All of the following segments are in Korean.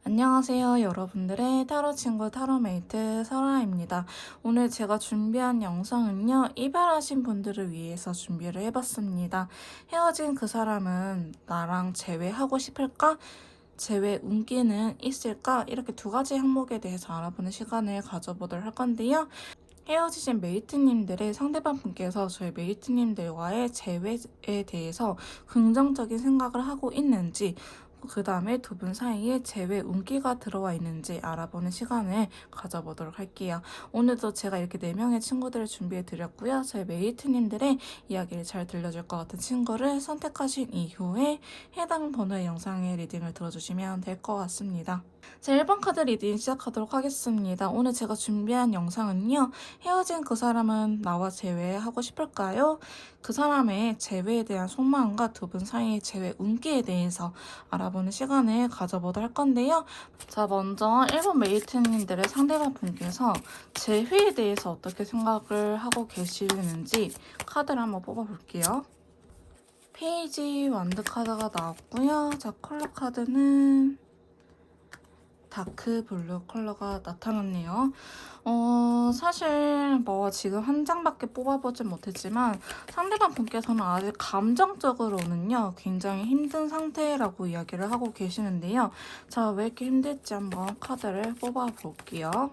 안녕하세요, 여러분들의 타로 친구 타로메이트 설아입니다. 오늘 제가 준비한 영상은요, 이별하신 분들을 위해서 준비를 해봤습니다. 헤어진 그 사람은 나랑 재회하고 싶을까? 재회 운기는 있을까? 이렇게 두 가지 항목에 대해서 알아보는 시간을 가져보도록 할 건데요. 헤어지신 메이트님들의 상대방 분께서 저희 메이트님들과의 재회에 대해서 긍정적인 생각을 하고 있는지, 그 다음에 두 분 사이에 재회 운기가 들어와 있는지 알아보는 시간을 가져보도록 할게요. 오늘도 제가 이렇게 4명의 친구들을 준비해 드렸고요. 저희 메이트님들의 이야기를 잘 들려줄 것 같은 친구를 선택하신 이후에 해당 번호의 영상의 리딩을 들어주시면 될 것 같습니다. 자, 1번 카드 리딩 시작하도록 하겠습니다. 오늘 제가 준비한 영상은요. 헤어진 그 사람은 나와 재회하고 싶을까요? 그 사람의 재회에 대한 속마음과 두 분 사이의 재회 운기에 대해서 알아보는 시간을 가져보도록 할 건데요. 자, 먼저 1번 메이트님들의 상대방 분께서 재회에 대해서 어떻게 생각을 하고 계시는지 카드를 한번 뽑아볼게요. 페이지 완드 카드가 나왔고요. 자, 컬러 카드는 다크 블루 컬러가 나타났네요. 사실 뭐 지금 한 장밖에 뽑아보진 못했지만 상대방 분께서는 아직 감정적으로는요 굉장히 힘든 상태라고 이야기를 하고 계시는데요. 자, 왜 이렇게 힘들지 한번 카드를 뽑아볼게요.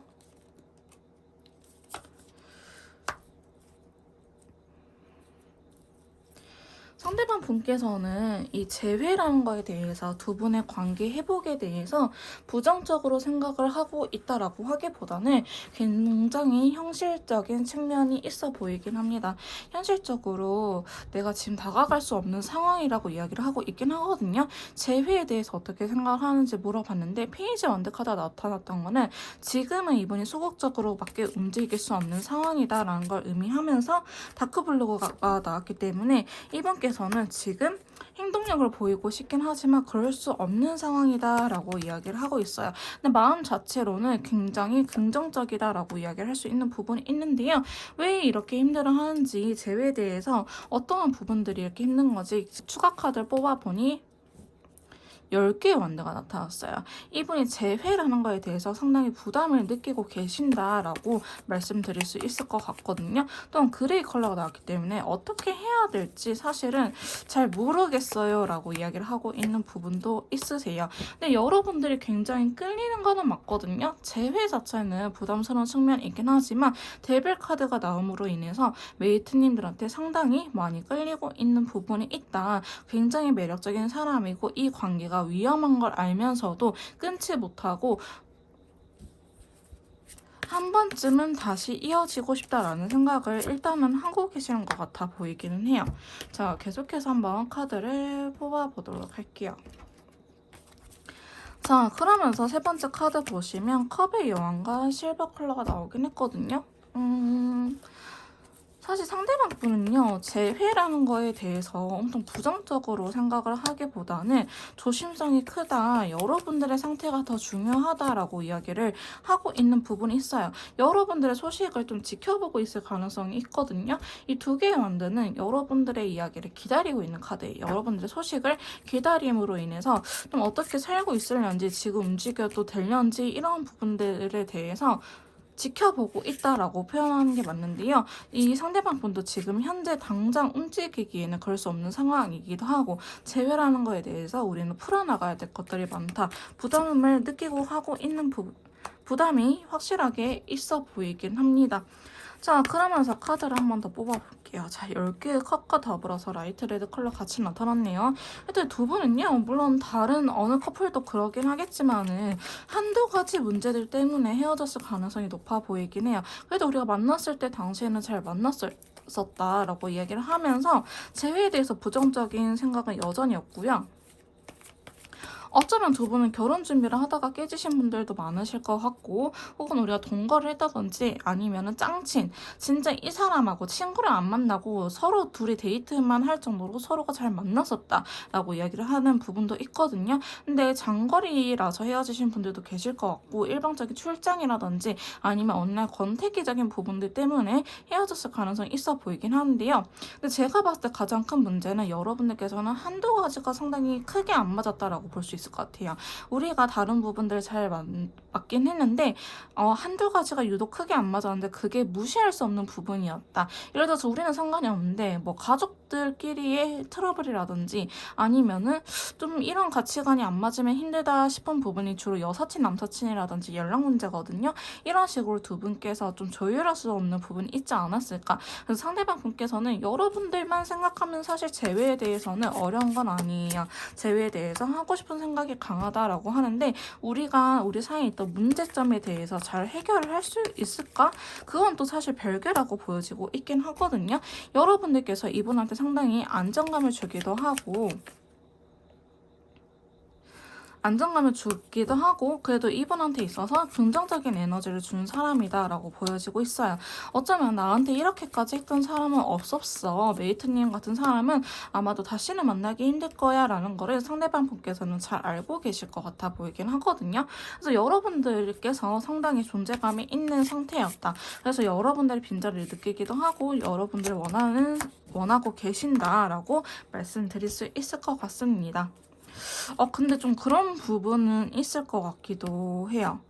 상대방 분께서는 이 재회라는 거에 대해서 두 분의 관계 회복에 대해서 부정적으로 생각을 하고 있다라고 하기보다는 굉장히 현실적인 측면이 있어 보이긴 합니다. 현실적으로 내가 지금 다가갈 수 없는 상황이라고 이야기를 하고 있긴 하거든요. 재회에 대해서 어떻게 생각을 하는지 물어봤는데 페이지 완드 카드가 나타났던 거는 지금은 이분이 소극적으로밖에 움직일 수 없는 상황이다라는 걸 의미하면서 다크블루가 나왔기 때문에 이분께서는 지금 행동력을 보이고 싶긴 하지만 그럴 수 없는 상황이다라고 이야기를 하고 있어요. 근데 마음 자체로는 굉장히 긍정적이다라고 이야기를 할 수 있는 부분이 있는데요. 왜 이렇게 힘들어하는지 재회에 대해서 어떠한 부분들이 이렇게 힘든 건지 추가 카드를 뽑아보니 10개의 완드가 나타났어요. 이분이 재회라는 거에 대해서 상당히 부담을 느끼고 계신다라고 말씀드릴 수 있을 것 같거든요. 또한 그레이 컬러가 나왔기 때문에 어떻게 해야 될지 사실은 잘 모르겠어요 라고 이야기를 하고 있는 부분도 있으세요. 근데 여러분들이 굉장히 끌리는 거는 맞거든요. 재회 자체는 부담스러운 측면이 있긴 하지만 데빌 카드가 나옴으로 인해서 메이트님들한테 상당히 많이 끌리고 있는 부분이 있다. 굉장히 매력적인 사람이고 이 관계가 위험한 걸 알면서도 끊지 못하고 한 번쯤은 다시 이어지고 싶다라는 생각을 일단은 하고 계시는 것 같아 보이기는 해요. 자, 계속해서 한번 카드를 뽑아보도록 할게요. 자, 그러면서 세 번째 카드 보시면 컵의 여왕과 실버 컬러가 나오긴 했거든요. 사실 상대방 분은요, 재회라는 거에 대해서 엄청 부정적으로 생각을 하기보다는 조심성이 크다, 여러분들의 상태가 더 중요하다라고 이야기를 하고 있는 부분이 있어요. 여러분들의 소식을 좀 지켜보고 있을 가능성이 있거든요. 이 두 개의 완드는 여러분들의 이야기를 기다리고 있는 카드예요. 여러분들의 소식을 기다림으로 인해서 좀 어떻게 살고 있을는지, 지금 움직여도 될는지 이런 부분들에 대해서 지켜보고 있다라고 표현하는 게 맞는데요. 이 상대방 분도 지금 현재 당장 움직이기에는 그럴 수 없는 상황이기도 하고 재회라는 거에 대해서 우리는 풀어나가야 될 것들이 많다. 부담을 느끼고 하고 있는 부담이 확실하게 있어 보이긴 합니다. 자, 그러면서 카드를 한 번 더 뽑아볼게요. 자, 10개의 컵과 더불어서 라이트 레드 컬러 같이 나타났네요. 하여튼 두 분은요, 물론 다른 어느 커플도 그러긴 하겠지만은 한두 가지 문제들 때문에 헤어졌을 가능성이 높아 보이긴 해요. 그래도 우리가 만났을 때 당시에는 잘 만났었다라고 이야기를 하면서 재회에 대해서 부정적인 생각은 여전히 없고요. 어쩌면 두 분은 결혼 준비를 하다가 깨지신 분들도 많으실 것 같고, 혹은 우리가 동거를 했다든지 아니면은 짱친, 진짜 이 사람하고 친구를 안 만나고 서로 둘이 데이트만 할 정도로 서로가 잘 만났었다라고 이야기를 하는 부분도 있거든요. 근데 장거리라서 헤어지신 분들도 계실 것 같고, 일방적인 출장이라든지 아니면 어느 날 권태기적인 부분들 때문에 헤어졌을 가능성이 있어 보이긴 하는데요. 근데 제가 봤을 때 가장 큰 문제는 여러분들께서는 한두 가지가 상당히 크게 안 맞았다라고 볼 수 있을 것 같아요. 우리가 다른 부분들 잘 맞긴 했는데 한두 가지가 유독 크게 안 맞았는데 그게 무시할 수 없는 부분이었다. 예를 들어서 우리는 상관이 없는데 뭐 가족들끼리의 트러블이라든지 아니면은 좀 이런 가치관이 안 맞으면 힘들다 싶은 부분이 주로 여사친, 남사친이라든지 연락 문제거든요. 이런 식으로 두 분께서 좀 조율할 수 없는 부분이 있지 않았을까. 그래서 상대방 분께서는 여러분들만 생각하면 사실 재회에 대해서는 어려운 건 아니에요. 재회에 대해서 하고 싶은 생각이 강하다라고 하는데 우리가 우리 사이에 있던 문제점에 대해서 잘 해결을 할 수 있을까? 그건 또 사실 별개라고 보여지고 있긴 하거든요. 여러분들께서 이분한테 상당히 안정감을 주기도 하고 안정감을 주기도 하고 그래도 이분한테 있어서 긍정적인 에너지를 준 사람이다 라고 보여지고 있어요. 어쩌면 나한테 이렇게까지 했던 사람은 없었어. 메이트님 같은 사람은 아마도 다시는 만나기 힘들 거야 라는 거를 상대방 분께서는 잘 알고 계실 것 같아 보이긴 하거든요. 그래서 여러분들께서 상당히 존재감이 있는 상태였다. 그래서 여러분들의 빈자리를 느끼기도 하고 여러분들 원하고 계신다라고 말씀드릴 수 있을 것 같습니다. 근데 좀 그런 부분은 있을 것 같기도 해요.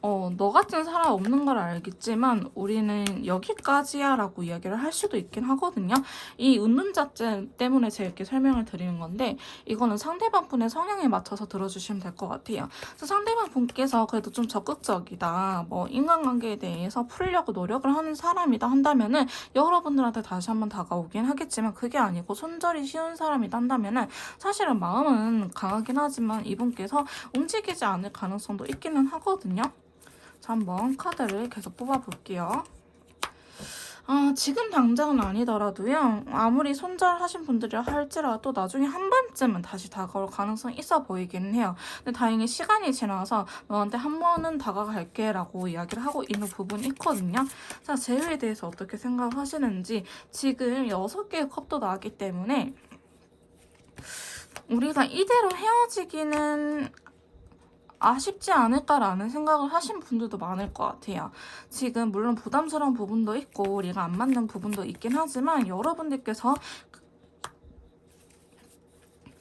너 같은 사람 없는 걸 알겠지만 우리는 여기까지야 라고 이야기를 할 수도 있긴 하거든요. 이 운문자체 때문에 제가 이렇게 설명을 드리는 건데 이거는 상대방 분의 성향에 맞춰서 들어주시면 될 것 같아요. 그래서 상대방 분께서 그래도 좀 적극적이다, 뭐 인간관계에 대해서 풀려고 노력을 하는 사람이다 한다면은 여러분들한테 다시 한번 다가오긴 하겠지만 그게 아니고 손절이 쉬운 사람이다 한다면은 사실은 마음은 강하긴 하지만 이분께서 움직이지 않을 가능성도 있기는 하거든요. 자, 한번 카드를 계속 뽑아볼게요. 지금 당장은 아니더라도요. 아무리 손절하신 분들이라 할지라도 나중에 한 번쯤은 다시 다가올 가능성이 있어 보이긴 해요. 근데 다행히 시간이 지나서 너한테 한 번은 다가갈게 라고 이야기를 하고 있는 부분이 있거든요. 자, 재회에 대해서 어떻게 생각하시는지 지금 6개의 컵도 나왔기 때문에 우리가 이대로 헤어지기는 아쉽지 않을까라는 생각을 하신 분들도 많을 것 같아요. 지금 물론 부담스러운 부분도 있고 우리가 안 맞는 부분도 있긴 하지만 여러분들께서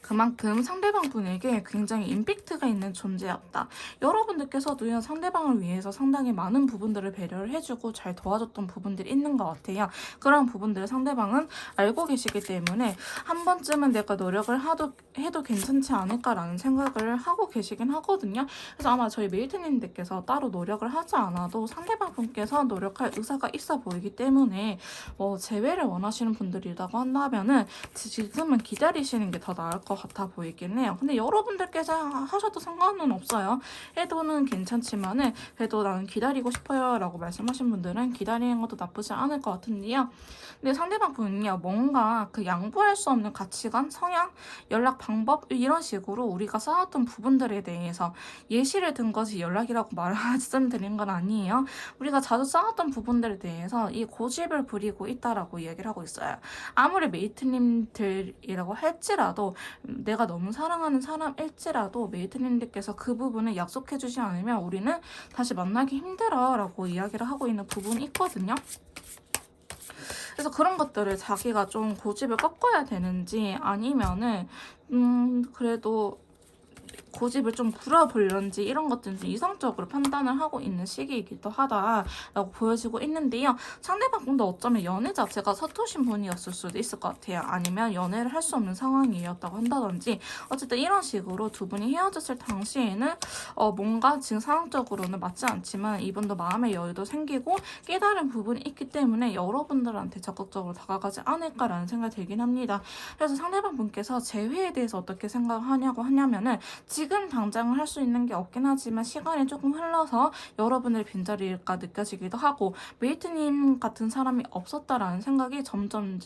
그만큼 상대방 분에게 굉장히 임팩트가 있는 존재였다. 여러분들께서도요, 상대방을 위해서 상당히 많은 부분들을 배려를 해주고 잘 도와줬던 부분들이 있는 것 같아요. 그런 부분들을 상대방은 알고 계시기 때문에 한 번쯤은 내가 노력을 해도 괜찮지 않을까라는 생각을 하고 계시긴 하거든요. 그래서 아마 저희 메이트님들께서 따로 노력을 하지 않아도 상대방 분께서 노력할 의사가 있어 보이기 때문에 재회를 원하시는 분들이라고 한다면은 지금은 기다리시는 게 더 나을 것 같아 보이긴 해요. 근데 여러분들께서 하셔도 상관은 없어요. 해도는 괜찮지만은 그래도 나는 기다리고 싶어요 라고 말씀하신 분들은 기다리는 것도 나쁘지 않을 것 같은데요. 근데 상대방 분은요, 뭔가 그 양보할 수 없는 가치관, 성향, 연락 방법 이런 식으로 우리가 쌓았던 부분들에 대해서 예시를 든 것이 연락이라고 말씀드린 건 아니에요. 우리가 자주 쌓았던 부분들에 대해서 이 고집을 부리고 있다라고 이야기를 하고 있어요. 아무리 메이트님들이라고 할지라도 내가 너무 사랑하는 사람일지라도 메이트님들께서 그 부분을 약속해주지 않으면 우리는 다시 만나기 힘들어 라고 이야기를 하고 있는 부분이 있거든요. 그래서 그런 것들을 자기가 좀 고집을 꺾어야 되는지 아니면은 그래도 고집을 좀 부려보려는지 이런 것들은 좀 이성적으로 판단을 하고 있는 시기이기도 하다라고 보여지고 있는데요. 상대방 분도 어쩌면 연애 자체가 서투신 분이었을 수도 있을 것 같아요. 아니면 연애를 할 수 없는 상황이었다고 한다든지 어쨌든 이런 식으로 두 분이 헤어졌을 당시에는 뭔가 지금 상황적으로는 맞지 않지만 이분도 마음의 여유도 생기고 깨달은 부분이 있기 때문에 여러분들한테 적극적으로 다가가지 않을까라는 생각이 들긴 합니다. 그래서 상대방 분께서 재회에 대해서 어떻게 생각하냐고 하냐면은 지금 당장 할 수 있는 게 없긴 하지만 시간이 조금 흘러서 여러분의 빈자리가 느껴지기도 하고 메이트님 같은 사람이 없었다라는 생각이 점점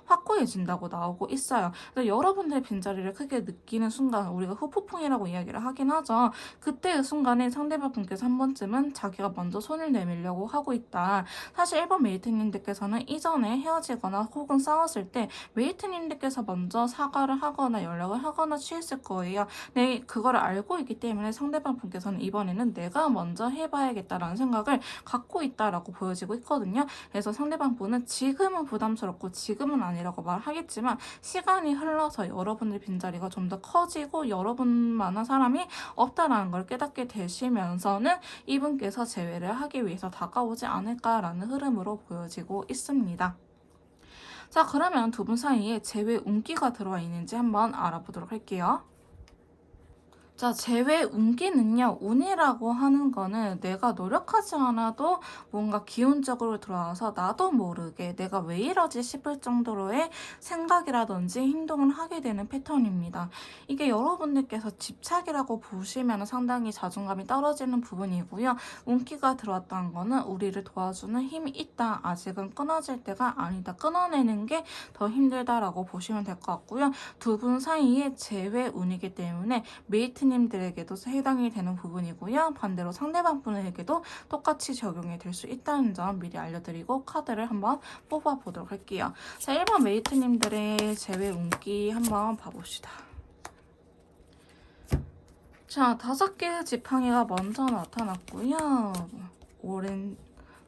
확고해진다고 나오고 있어요. 그래서 여러분들의 빈자리를 크게 느끼는 순간 우리가 후폭풍이라고 이야기를 하긴 하죠. 그때의 순간에 상대방 분께서 한 번쯤은 자기가 먼저 손을 내밀려고 하고 있다. 사실 1번 메이트님들께서는 이전에 헤어지거나 혹은 싸웠을 때 메이트님들께서 먼저 사과를 하거나 연락을 하거나 취했을 거예요. 네, 그거를 알고 있기 때문에 상대방 분께서는 이번에는 내가 먼저 해봐야겠다라는 생각을 갖고 있다라고 보여지고 있거든요. 그래서 상대방 분은 지금은 부담스럽고 지금은 아니라고 말하겠지만 시간이 흘러서 여러분의 빈자리가 좀 더 커지고 여러분만한 사람이 없다라는 걸 깨닫게 되시면서는 이분께서 재회를 하기 위해서 다가오지 않을까라는 흐름으로 보여지고 있습니다. 자, 그러면 두 분 사이에 재회 운기가 들어와 있는지 한번 알아보도록 할게요. 자, 재회 운기는요, 운이라고 하는 거는 내가 노력하지 않아도 뭔가 기운적으로 들어와서 나도 모르게 내가 왜 이러지 싶을 정도로의 생각이라든지 행동을 하게 되는 패턴입니다. 이게 여러분들께서 집착이라고 보시면 상당히 자존감이 떨어지는 부분이고요. 운기가 들어왔다는 거는 우리를 도와주는 힘이 있다. 아직은 끊어질 때가 아니다. 끊어내는 게 더 힘들다라고 보시면 될 것 같고요. 두 분 사이에 재회 운이기 때문에 메이트님들에게도 해당이 되는 부분이고요. 반대로 상대방 분에게도 똑같이 적용이 될 수 있다는 점 미리 알려드리고 카드를 한번 뽑아보도록 할게요. 자, 1번 메이트님들의 재회 운기 한번 봐봅시다. 자, 5개의 지팡이가 먼저 나타났고요.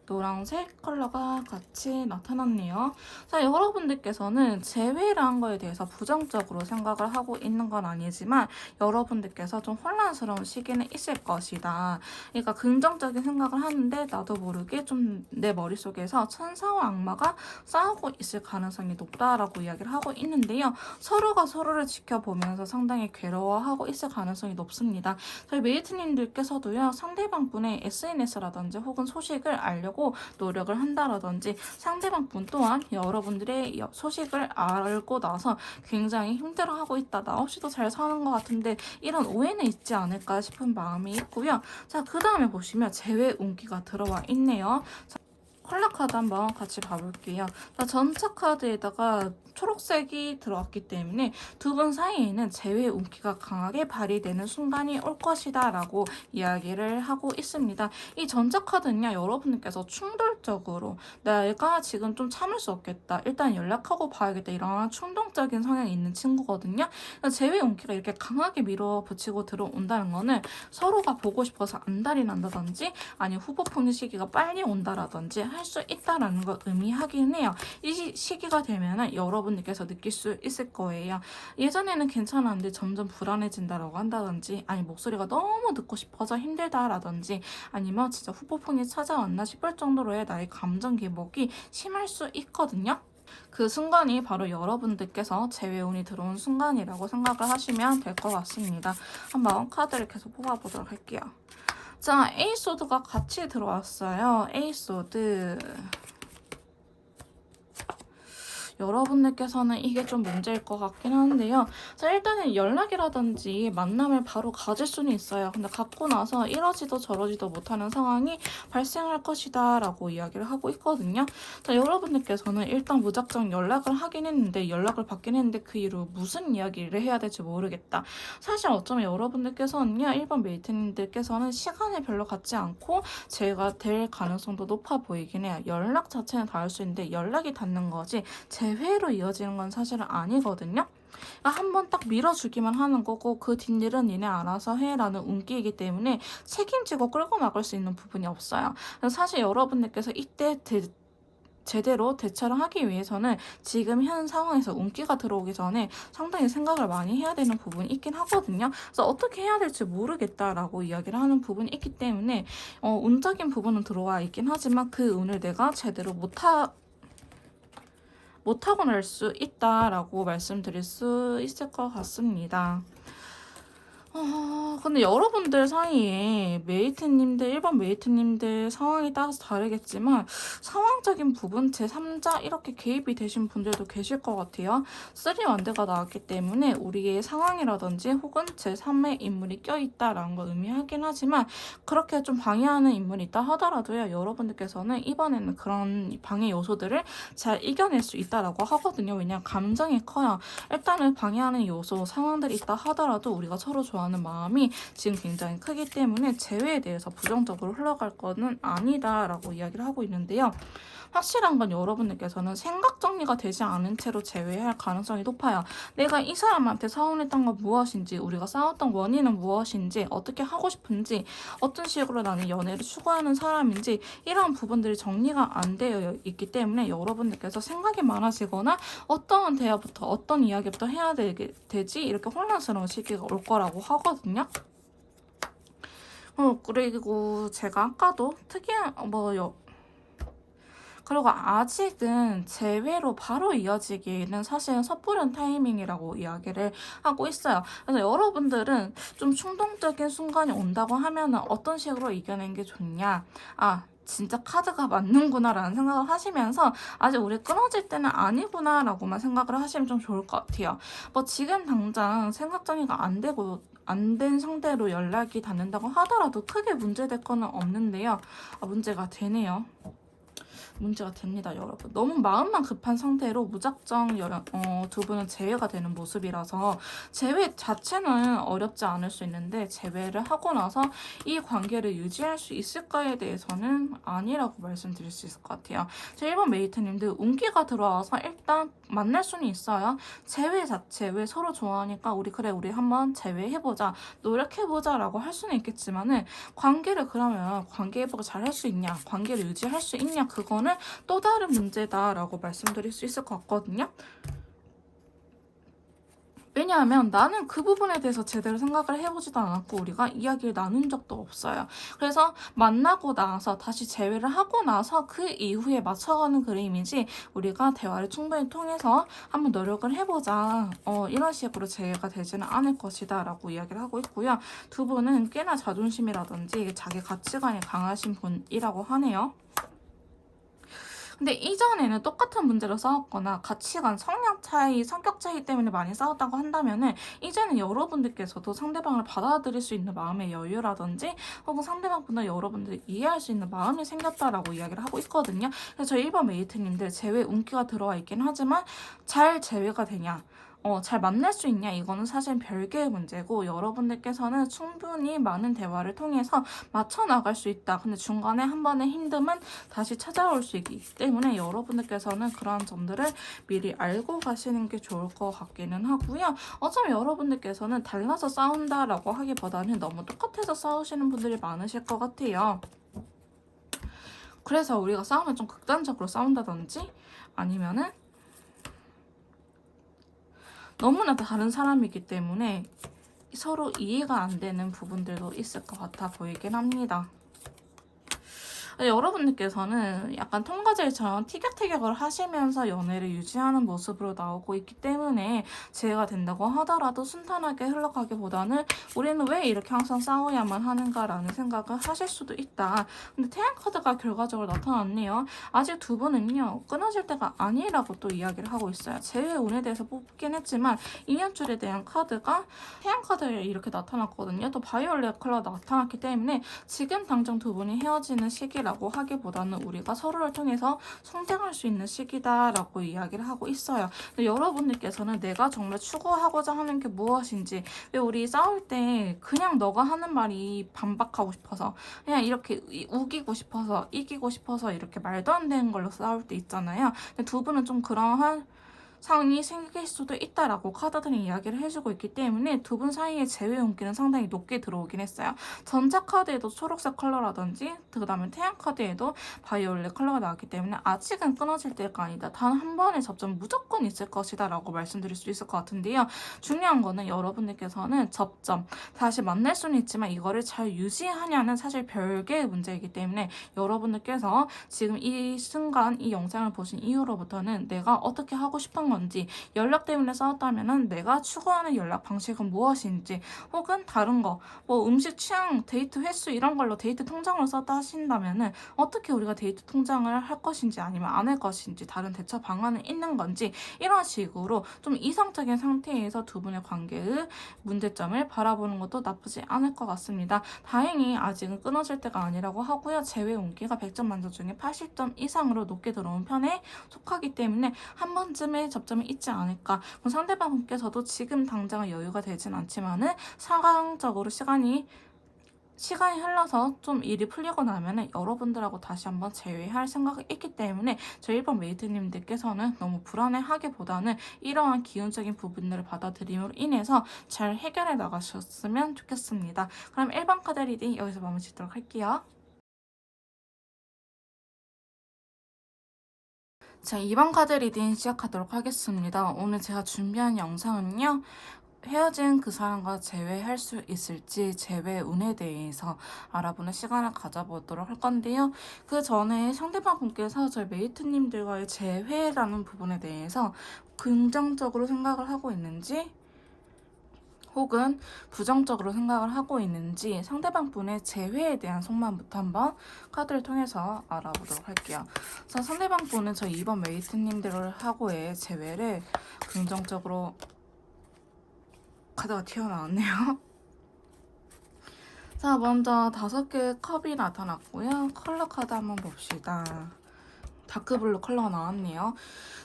노란색 컬러가 같이 나타났네요. 자, 여러분들께서는 재회라는 거에 대해서 부정적으로 생각을 하고 있는 건 아니지만 여러분들께서 좀 혼란스러운 시기는 있을 것이다. 그러니까 긍정적인 생각을 하는데 나도 모르게 좀 내 머릿속에서 천사와 악마가 싸우고 있을 가능성이 높다라고 이야기를 하고 있는데요. 서로가 서로를 지켜보면서 상당히 괴로워하고 있을 가능성이 높습니다. 저희 메이트님들께서도요. 상대방 분의 SNS라든지 혹은 소식을 알려고 노력을 한다라든지 상대방 분 또한 여러분들의 소식을 알고 나서 굉장히 힘들어하고 있다. 나 없이도 잘 사는 것 같은데 이런 오해는 있지 않을까 싶은 마음이 있고요. 자, 그 다음에 보시면 재회 운기가 들어와 있네요. 자, 컬러 카드 한번 같이 봐볼게요. 자, 전차 카드에다가 초록색이 들어왔기 때문에 두 분 사이에는 재회 운기가 강하게 발휘되는 순간이 올 것이다 라고 이야기를 하고 있습니다. 이 전차 카드는요, 여러분들께서 충동적으로 내가 지금 좀 참을 수 없겠다, 일단 연락하고 봐야겠다, 이런 충동적인 성향이 있는 친구거든요. 재회 운기가 이렇게 강하게 밀어붙이고 들어온다는 거는 서로가 보고 싶어서 안달이 난다든지 아니면 후보 품는 시기가 빨리 온다라든지 할 수 있다라는 걸 의미하긴 해요. 이 시기가 되면은 여러분들께서 느낄 수 있을 거예요. 예전에는 괜찮았는데 점점 불안해진다라고 한다든지 아니 목소리가 너무 듣고 싶어서 힘들다라든지 아니면 진짜 후폭풍이 찾아왔나 싶을 정도로의 나의 감정 기복이 심할 수 있거든요. 그 순간이 바로 여러분들께서 재회운이 들어온 순간이라고 생각을 하시면 될 것 같습니다. 한번 카드를 계속 뽑아보도록 할게요. 자, 에이소드가 같이 들어왔어요. 에이소드. 여러분들께서는 이게 좀 문제일 것 같긴 한데요. 자, 일단은 연락이라든지 만남을 바로 가질 수는 있어요. 근데 갖고 나서 이러지도 저러지도 못하는 상황이 발생할 것이다 라고 이야기를 하고 있거든요. 자, 여러분들께서는 일단 무작정 연락을 하긴 했는데 연락을 받긴 했는데 그 이후로 무슨 이야기를 해야 될지 모르겠다. 사실 어쩌면 여러분들께서는요, 1번 메이트님들께서는 시간을 별로 갖지 않고 제가 될 가능성도 높아 보이긴 해요. 연락 자체는 닿을 수 있는데 연락이 닿는 거지 재회로 이어지는 건 사실은 아니거든요. 한번 딱 밀어주기만 하는 거고 그 뒷일은 니네 알아서 해라는 운기이기 때문에 책임지고 끌고 막을 수 있는 부분이 없어요. 사실 여러분들께서 이때 제대로 대처를 하기 위해서는 지금 현 상황에서 운기가 들어오기 전에 상당히 생각을 많이 해야 되는 부분이 있긴 하거든요. 그래서 어떻게 해야 될지 모르겠다라고 이야기를 하는 부분이 있기 때문에 운적인 부분은 들어와 있긴 하지만 그 운을 내가 제대로 못하고 날 수 있다라고 말씀드릴 수 있을 것 같습니다. 근데 여러분들 사이에 메이트님들, 1번 메이트님들 상황에 따라서 다르겠지만 상황적인 부분, 제3자 이렇게 개입이 되신 분들도 계실 것 같아요. 3원대가 나왔기 때문에 우리의 상황이라든지 혹은 제3의 인물이 껴있다라는 걸 의미하긴 하지만 그렇게 좀 방해하는 인물이 있다 하더라도요. 여러분들께서는 이번에는 그런 방해 요소들을 잘 이겨낼 수 있다라고 하거든요. 왜냐하면 감정이 커요. 일단은 방해하는 요소, 상황들이 있다 하더라도 우리가 서로 좋아 하는 마음이 지금 굉장히 크기 때문에 재회에 대해서 부정적으로 흘러갈 거는 아니다라고 이야기를 하고 있는데요. 확실한 건 여러분들께서는 생각 정리가 되지 않은 채로 재회할 가능성이 높아요. 내가 이 사람한테 서운했던 건 무엇인지, 우리가 싸웠던 원인은 무엇인지, 어떻게 하고 싶은지, 어떤 식으로 나는 연애를 추구하는 사람인지 이런 부분들이 정리가 안 되어 있기 때문에 여러분들께서 생각이 많아지거나 어떤 대화부터 어떤 이야기부터 해야 되지 이렇게 혼란스러운 시기가 올 거라고 하거든요. 그리고 제가 아까도 특이한 그리고 아직은 재회로 바로 이어지기에는 사실은 섣부른 타이밍이라고 이야기를 하고 있어요. 그래서 여러분들은 좀 충동적인 순간이 온다고 하면 어떤 식으로 이겨낸 게 좋냐? 진짜 카드가 맞는구나 라는 생각을 하시면서 아직 우리 끊어질 때는 아니구나 라고만 생각을 하시면 좀 좋을 것 같아요. 지금 당장 생각 정리가 안 된 상태로 연락이 닿는다고 하더라도 크게 문제될 거는 없는데요. 문제가 되네요. 문제가 됩니다, 여러분. 너무 마음만 급한 상태로 무작정 두 분은 재회가 되는 모습이라서 재회 자체는 어렵지 않을 수 있는데 재회를 하고 나서 이 관계를 유지할 수 있을까에 대해서는 아니라고 말씀드릴 수 있을 것 같아요. 제 1번 메이트님들 운기가 들어와서 일단 만날 수는 있어요. 재회 자체 왜 서로 좋아하니까 우리 한번 재회해보자, 노력해보자 라고 할 수는 있겠지만은 관계를 그러면 관계 회복을 잘 할 수 있냐, 관계를 유지할 수 있냐, 그거는 또 다른 문제다라고 말씀드릴 수 있을 것 같거든요. 왜냐하면 나는 그 부분에 대해서 제대로 생각을 해보지도 않았고 우리가 이야기를 나눈 적도 없어요. 그래서 만나고 나서 다시 재회를 하고 나서 그 이후에 맞춰가는 그림이지 우리가 대화를 충분히 통해서 한번 노력을 해보자 이런 식으로 재회가 되지는 않을 것이다 라고 이야기를 하고 있고요. 두 분은 꽤나 자존심이라든지 자기 가치관이 강하신 분이라고 하네요. 근데 이전에는 똑같은 문제로 싸웠거나 가치관, 성향 차이, 성격 차이 때문에 많이 싸웠다고 한다면은 이제는 여러분들께서도 상대방을 받아들일 수 있는 마음의 여유라든지 혹은 상대방보다 여러분들이 이해할 수 있는 마음이 생겼다라고 이야기를 하고 있거든요. 그래서 저희 1번 메이트님들 재회 운기가 들어와 있긴 하지만 잘 재회가 되냐? 잘 만날 수 있냐? 이거는 사실 별개의 문제고 여러분들께서는 충분히 많은 대화를 통해서 맞춰 나갈 수 있다. 근데 중간에 한 번의 힘듦은 다시 찾아올 수 있기 때문에 여러분들께서는 그러한 점들을 미리 알고 가시는 게 좋을 것 같기는 하고요. 어차피 여러분들께서는 달라서 싸운다라고 하기보다는 너무 똑같아서 싸우시는 분들이 많으실 것 같아요. 그래서 우리가 싸우면 좀 극단적으로 싸운다든지 아니면은 너무나 다른 사람이기 때문에 서로 이해가 안 되는 부분들도 있을 것 같아 보이긴 합니다. 여러분들께서는 약간 통과제일처럼 티격태격을 하시면서 연애를 유지하는 모습으로 나오고 있기 때문에 재회가 된다고 하더라도 순탄하게 흘러가기보다는 우리는 왜 이렇게 항상 싸워야만 하는가라는 생각을 하실 수도 있다. 근데 태양 카드가 결과적으로 나타났네요. 아직 두 분은요 끊어질 때가 아니라고 또 이야기를 하고 있어요. 재회 운에 대해서 뽑긴 했지만 인연줄에 대한 카드가 태양 카드에 이렇게 나타났거든요. 또 바이올렛 컬러가 나타났기 때문에 지금 당장 두 분이 헤어지는 시기라고 하기보다는 우리가 서로를 통해서 성장할 수 있는 시기다라고 이야기를 하고 있어요. 근데 여러분들께서는 내가 정말 추구하고자 하는 게 무엇인지, 왜 우리 싸울 때 그냥 너가 하는 말이 반박하고 싶어서 그냥 이렇게 우기고 싶어서 이기고 싶어서 이렇게 말도 안 되는 걸로 싸울 때 있잖아요. 근데 두 분은 좀 그러한 상황이 생길 수도 있다라고 카드들이 이야기를 해주고 있기 때문에 두 분 사이의 재회 운기는 상당히 높게 들어오긴 했어요. 전자 카드에도 초록색 컬러라든지 그 다음에 태양 카드에도 바이올렛 컬러가 나왔기 때문에 아직은 끊어질 때가 아니다. 단 한 번의 접점 무조건 있을 것이다 라고 말씀드릴 수 있을 것 같은데요. 중요한 거는 여러분들께서는 접점, 다시 만날 수는 있지만 이거를 잘 유지하냐는 사실 별개의 문제이기 때문에 여러분들께서 지금 이 순간 이 영상을 보신 이후로부터는 내가 어떻게 하고 싶은 건지, 연락 때문에 싸웠다면은 내가 추구하는 연락 방식은 무엇인지, 혹은 다른 거, 음식 취향, 데이트 횟수 이런 걸로 데이트 통장으로 썼다 하신다면은 어떻게 우리가 데이트 통장을 할 것인지 아니면 안 할 것인지, 다른 대처 방안은 있는 건지, 이런 식으로 좀 이성적인 상태에서 두 분의 관계의 문제점을 바라보는 것도 나쁘지 않을 것 같습니다. 다행히 아직은 끊어질 때가 아니라고 하고요. 재회 운기가 100점 만점 중에 80점 이상으로 높게 들어온 편에 속하기 때문에 한 번쯤에 접점이 있지 않을까. 그럼 상대방 분께서도 지금 당장은 여유가 되진 않지만은 상황적으로 시간이 흘러서 좀 일이 풀리고 나면은 여러분들하고 다시 한번 재회할 생각이 있기 때문에 저희 1번 메이트님들께서는 너무 불안해하기보다는 이러한 기운적인 부분들을 받아들임으로 인해서 잘 해결해 나가셨으면 좋겠습니다. 그럼 1번 카드 리딩 여기서 마무리 짓도록 할게요. 자, 2번 카드 리딩 시작하도록 하겠습니다. 오늘 제가 준비한 영상은요. 헤어진 그 사람과 재회할 수 있을지 재회 운에 대해서 알아보는 시간을 가져보도록 할 건데요. 그 전에 상대방 분께서 저희 메이트님들과의 재회라는 부분에 대해서 긍정적으로 생각을 하고 있는지 혹은 부정적으로 생각을 하고 있는지 상대방 분의 재회에 대한 속마음부터 한번 카드를 통해서 알아보도록 할게요. 그래서 상대방 분은 저희 2번 메이트님들하고의 재회를 긍정적으로 카드가 튀어나왔네요. 자, 먼저 5개의 컵이 나타났고요. 컬러 카드 한번 봅시다. 다크블루 컬러가 나왔네요.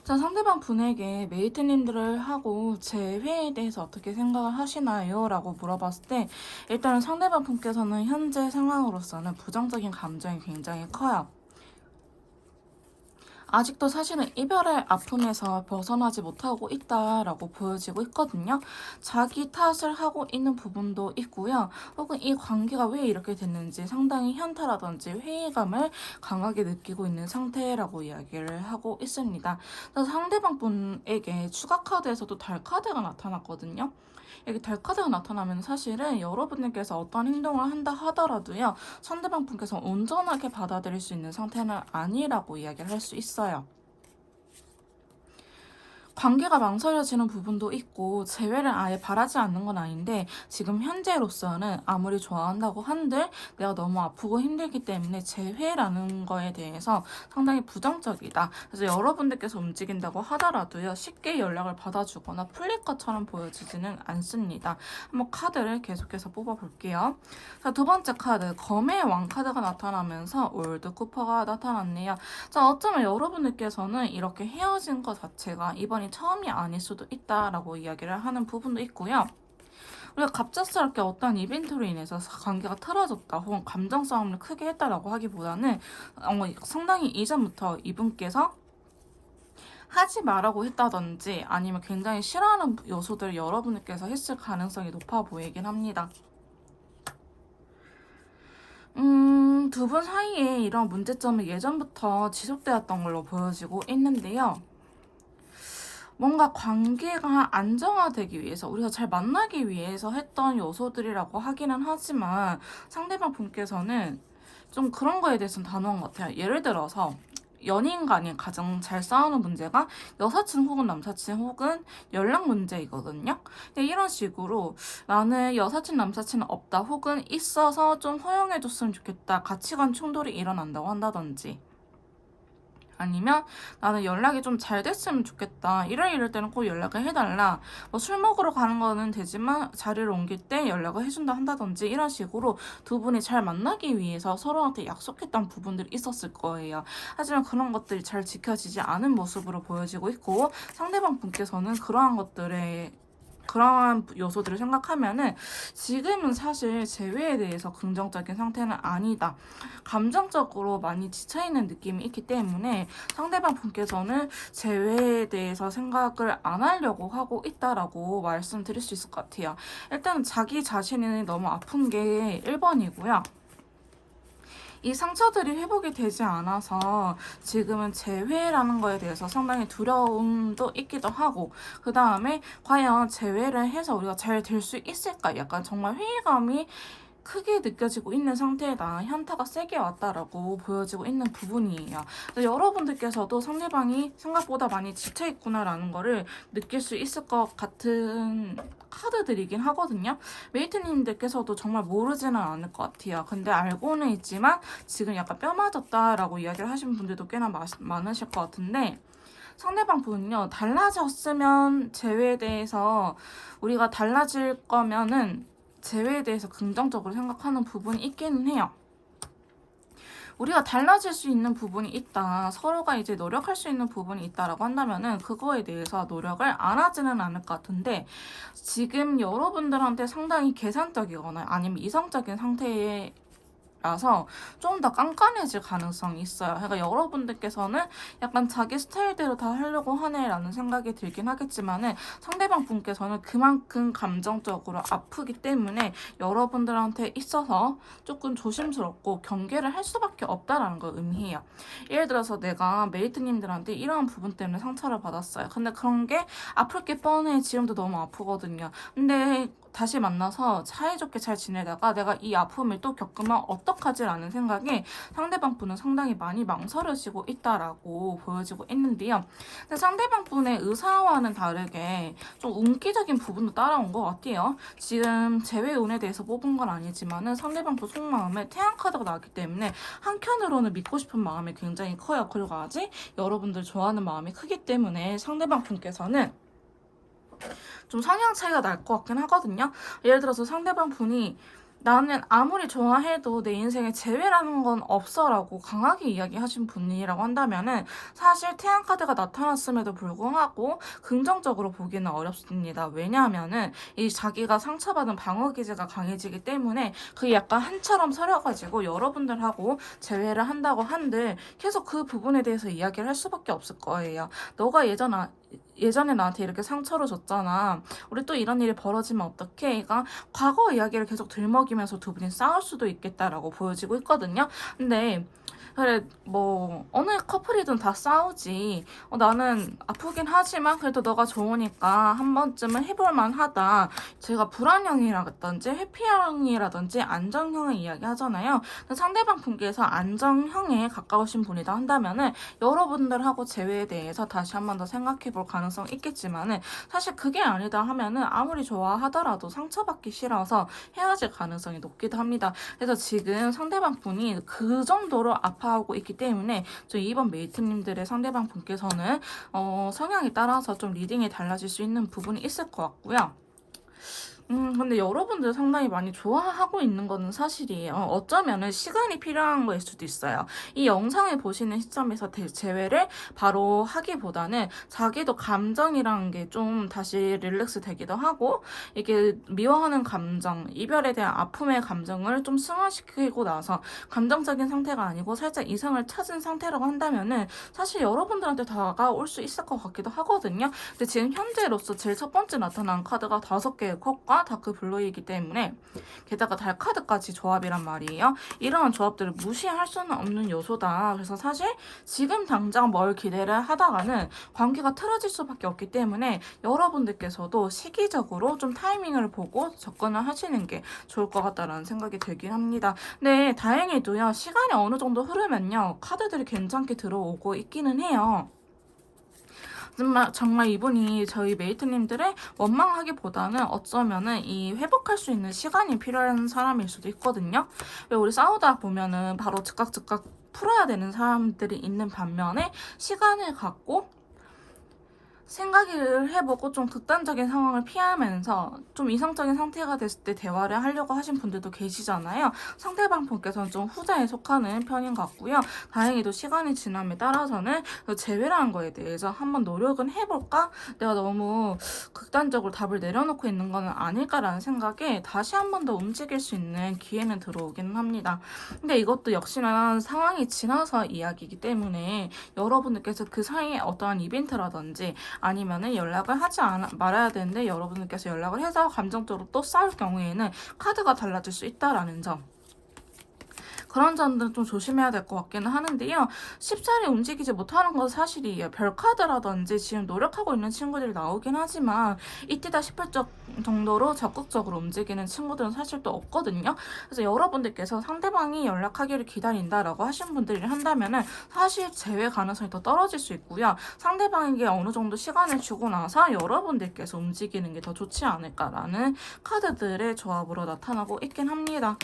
자, 상대방 분에게 메이트님들을 하고 제 회에 대해서 어떻게 생각을 하시나요? 라고 물어봤을 때 일단은 상대방 분께서는 현재 상황으로서는 부정적인 감정이 굉장히 커요. 아직도 사실은 이별의 아픔에서 벗어나지 못하고 있다라고 보여지고 있거든요. 자기 탓을 하고 있는 부분도 있고요. 혹은 이 관계가 왜 이렇게 됐는지 상당히 현타라든지 회의감을 강하게 느끼고 있는 상태라고 이야기를 하고 있습니다. 그래서 상대방 분에게 추가 카드에서도 달 카드가 나타났거든요. 여기 달 카드가 나타나면 사실은 여러분들께서 어떤 행동을 한다 하더라도요. 상대방 분께서 온전하게 받아들일 수 있는 상태는 아니라고 이야기를 할 수 있어요. 관계가 망설여지는 부분도 있고 재회를 아예 바라지 않는 건 아닌데 지금 현재로서는 아무리 좋아한다고 한들 내가 너무 아프고 힘들기 때문에 재회라는 거에 대해서 상당히 부정적이다. 그래서 여러분들께서 움직인다고 하더라도요. 쉽게 연락을 받아주거나 풀릴 것처럼 보여지지는 않습니다. 한번 카드를 계속해서 뽑아볼게요. 자, 두 번째 카드 검의 왕 카드가 나타나면서 올드 쿠퍼가 나타났네요. 자, 어쩌면 여러분들께서는 이렇게 헤어진 것 자체가 이번이 처음이 아닐 수도 있다라고 이야기를 하는 부분도 있고요. 우리가 갑작스럽게 어떤 이벤트로 인해서 관계가 틀어졌다 혹은 감정 싸움을 크게 했다라고 하기보다는 상당히 이전부터 이분께서 하지 말라고 했다든지 아니면 굉장히 싫어하는 요소들을 여러분께서 했을 가능성이 높아 보이긴 합니다. 두 분 사이에 이런 문제점은 예전부터 지속되었던 걸로 보여지고 있는데요. 뭔가 관계가 안정화되기 위해서 우리가 잘 만나기 위해서 했던 요소들이라고 하기는 하지만 상대방 분께서는 좀 그런 거에 대해서는 단호한 것 같아요. 예를 들어서 연인 간이 가장 잘 싸우는 문제가 여사친 혹은 남사친 혹은 연락 문제이거든요. 이런 식으로 나는 여사친 남사친은 없다 혹은 있어서 좀 허용해줬으면 좋겠다 가치관 충돌이 일어난다고 한다든지 아니면 나는 연락이 좀 잘 됐으면 좋겠다. 이럴 때는 꼭 연락을 해달라. 뭐 술 먹으러 가는 거는 되지만 자리를 옮길 때 연락을 해준다 한다든지 이런 식으로 두 분이 잘 만나기 위해서 서로한테 약속했던 부분들이 있었을 거예요. 하지만 그런 것들이 잘 지켜지지 않은 모습으로 보여지고 있고 상대방 분께서는 그러한 요소들을 생각하면은 지금은 사실 재회에 대해서 긍정적인 상태는 아니다. 감정적으로 많이 지쳐있는 느낌이 있기 때문에 상대방 분께서는 재회에 대해서 생각을 안 하려고 하고 있다라고 말씀드릴 수 있을 것 같아요. 일단 자기 자신이 너무 아픈 게 1번이고요. 이 상처들이 회복이 되지 않아서 지금은 재회라는 거에 대해서 상당히 두려움도 있기도 하고 그 다음에 과연 재회를 해서 우리가 잘 될 수 있을까 약간 정말 회의감이 크게 느껴지고 있는 상태에다 현타가 세게 왔다라고 보여지고 있는 부분이에요. 여러분들께서도 상대방이 생각보다 많이 지쳐있구나라는 거를 느낄 수 있을 것 같은 카드들이긴 하거든요. 메이트님들께서도 정말 모르지는 않을 것 같아요. 근데 알고는 있지만 지금 약간 뼈 맞았다라고 이야기를 하시는 분들도 꽤나 많으실 것 같은데 상대방 분은요. 달라졌으면 재회에 대해서 우리가 달라질 거면은 재회에 대해서 긍정적으로 생각하는 부분이 있기는 해요. 우리가 달라질 수 있는 부분이 있다. 서로가 이제 노력할 수 있는 부분이 있다라고 한다면은 그거에 대해서 노력을 안 하지는 않을 것 같은데 지금 여러분들한테 상당히 계산적이거나 아니면 이성적인 상태에 라서 좀 더 깐깐해질 가능성이 있어요. 그러니까 여러분들께서는 약간 자기 스타일대로 다 하려고 하네라는 생각이 들긴 하겠지만은 상대방 분께서는 그만큼 감정적으로 아프기 때문에 여러분들한테 있어서 조금 조심스럽고 경계를 할 수밖에 없다라는 걸 의미해요. 예를 들어서 내가 메이트님들한테 이러한 부분 때문에 상처를 받았어요. 근데 그런 게 아플 게 뻔해. 지금도 너무 아프거든요. 근데 다시 만나서 사이좋게 잘 지내다가 내가 이 아픔을 또 겪으면 어떡하지라는 생각에 상대방 분은 상당히 많이 망설여지고 있다라고 보여지고 있는데요. 근데 상대방 분의 의사와는 다르게 좀 운기적인 부분도 따라온 것 같아요. 지금 재회운에 대해서 뽑은 건 아니지만은 상대방 분 속마음에 태양 카드가 나왔기 때문에 한켠으로는 믿고 싶은 마음이 굉장히 커요. 그리고 아직 여러분들 좋아하는 마음이 크기 때문에 상대방 분께서는 좀 성향 차이가 날 것 같긴 하거든요. 예를 들어서 상대방 분이 나는 아무리 좋아해도 내 인생에 재회라는 건 없어라고 강하게 이야기하신 분이라고 한다면은 사실 태양카드가 나타났음에도 불구하고 긍정적으로 보기는 어렵습니다. 왜냐하면은 이 자기가 상처받은 방어기제가 강해지기 때문에 그게 약간 한처럼 서려가지고 여러분들하고 재회를 한다고 한들 계속 그 부분에 대해서 이야기를 할 수밖에 없을 거예요. 너가 예전에 나한테 이렇게 상처를 줬잖아. 우리 또 이런 일이 벌어지면 어떡해? 얘가 과거 이야기를 계속 들먹이면서 두 분이 싸울 수도 있겠다라고 보여지고 있거든요. 근데 그래 뭐 어느 커플이든 다 싸우지. 나는 아프긴 하지만 그래도 너가 좋으니까 한 번쯤은 해볼 만하다. 제가 불안형이라든지 회피형이라든지 안정형을 이야기하잖아요. 상대방 분께서 안정형에 가까우신 분이다 한다면은 여러분들하고 재회에 대해서 다시 한 번 더 생각해 볼 가능성이 있겠지만은 사실 그게 아니다 하면은 아무리 좋아하더라도 상처받기 싫어서 헤어질 가능성이 높기도 합니다. 그래서 지금 상대방 분이 그 정도로 아파하고 있기 때문에 저 이번 메이트님들의 상대방 분께서는 성향에 따라서 좀 리딩이 달라질 수 있는 부분이 있을 것 같고요. 근데 여러분들 상당히 많이 좋아하고 있는 거는 사실이에요. 어쩌면은 시간이 필요한 거일 수도 있어요. 이 영상을 보시는 시점에서 재회를 바로 하기보다는 자기도 감정이라는 게 좀 다시 릴렉스 되기도 하고, 이게 미워하는 감정, 이별에 대한 아픔의 감정을 좀 승화시키고 나서 감정적인 상태가 아니고 살짝 이성을 찾은 상태라고 한다면은 사실 여러분들한테 다가올 수 있을 것 같기도 하거든요. 근데 지금 현재로서 제일 첫 번째 나타난 카드가 5개의 컵과 다크 블루이기 때문에 게다가 달 카드까지 조합이란 말이에요. 이러한 조합들을 무시할 수는 없는 요소다. 그래서 사실 지금 당장 뭘 기대를 하다가는 관계가 틀어질 수밖에 없기 때문에 여러분들께서도 시기적으로 좀 타이밍을 보고 접근을 하시는 게 좋을 것 같다라는 생각이 들긴 합니다. 네, 다행히도요. 시간이 어느 정도 흐르면요. 카드들이 괜찮게 들어오고 있기는 해요. 정말 이분이 저희 메이트님들의 원망하기보다는 어쩌면은 이 회복할 수 있는 시간이 필요한 사람일 수도 있거든요. 왜 우리 싸우다 보면은 바로 즉각 풀어야 되는 사람들이 있는 반면에 시간을 갖고 생각을 해보고 좀 극단적인 상황을 피하면서 좀 이성적인 상태가 됐을 때 대화를 하려고 하신 분들도 계시잖아요. 상대방 분께서는 좀 후자에 속하는 편인 것 같고요. 다행히도 시간이 지남에 따라서는 재회라는 거에 대해서 한번 노력은 해볼까? 내가 너무 극단적으로 답을 내려놓고 있는 거는 아닐까라는 생각에 다시 한 번 더 움직일 수 있는 기회는 들어오기는 합니다. 근데 이것도 역시나 상황이 지나서 이야기이기 때문에 여러분들께서 그 사이에 어떠한 이벤트라든지 아니면은 연락을 하지 말아야 되는데 여러분들께서 연락을 해서 감정적으로 또 싸울 경우에는 카드가 달라질 수 있다라는 점. 그런 점들은 좀 조심해야 될 것 같기는 하는데요. 쉽사리 움직이지 못하는 건 사실이에요. 별카드라든지 지금 노력하고 있는 친구들이 나오긴 하지만 이때다 싶을 정도로 적극적으로 움직이는 친구들은 사실 또 없거든요. 그래서 여러분들께서 상대방이 연락하기를 기다린다라고 하신 분들이 한다면은 사실 재회 가능성이 더 떨어질 수 있고요. 상대방에게 어느 정도 시간을 주고 나서 여러분들께서 움직이는 게 더 좋지 않을까라는 카드들의 조합으로 나타나고 있긴 합니다.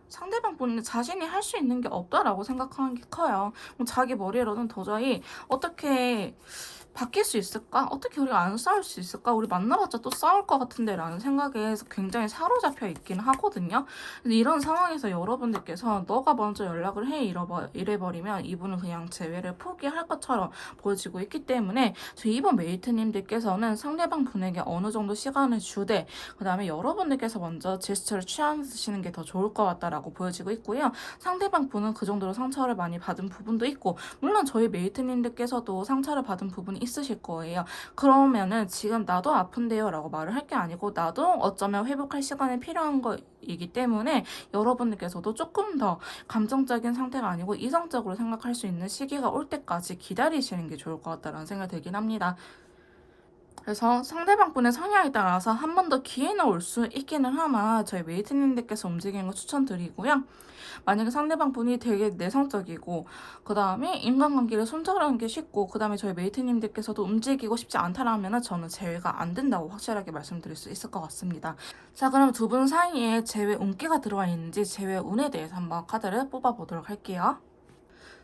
상대방 본인 자신이 할 수 있는 게 없다라고 생각하는 게 커요. 자기 머리로는 도저히 어떻게 바뀔 수 있을까? 어떻게 우리가 안 싸울 수 있을까? 우리 만나봤자 또 싸울 것 같은데 라는 생각에 굉장히 사로잡혀 있긴 하거든요. 근데 이런 상황에서 여러분들께서 너가 먼저 연락을 해 이래버리면 이분은 그냥 재회를 포기할 것처럼 보여지고 있기 때문에 저희 이번 메이트님들께서는 상대방 분에게 어느 정도 시간을 주되 그 다음에 여러분들께서 먼저 제스처를 취하시는 게 더 좋을 것 같다라고 보여지고 있고요. 상대방 분은 그 정도로 상처를 많이 받은 부분도 있고 물론 저희 메이트님들께서도 상처를 받은 부분이 있으실 거예요. 그러면은 지금 나도 아픈데요 라고 말을 할 게 아니고 나도 어쩌면 회복할 시간이 필요한 거이기 때문에 여러분들께서도 조금 더 감정적인 상태가 아니고 이성적으로 생각할 수 있는 시기가 올 때까지 기다리시는 게 좋을 것 같다는 생각이 들긴 합니다. 그래서 상대방 분의 성향에 따라서 한 번 더 기회는 올 수 있기는 하나 저희 메이트님들께서 움직이는 거 추천드리고요. 만약에 상대방 분이 되게 내성적이고 그 다음에 인간관계를 손절하는 게 쉽고 그 다음에 저희 메이트님들께서도 움직이고 싶지 않다라면 저는 재회가 안 된다고 확실하게 말씀드릴 수 있을 것 같습니다. 자, 그럼 두 분 사이에 재회 운기가 들어와 있는지 재회 운에 대해서 한번 카드를 뽑아보도록 할게요.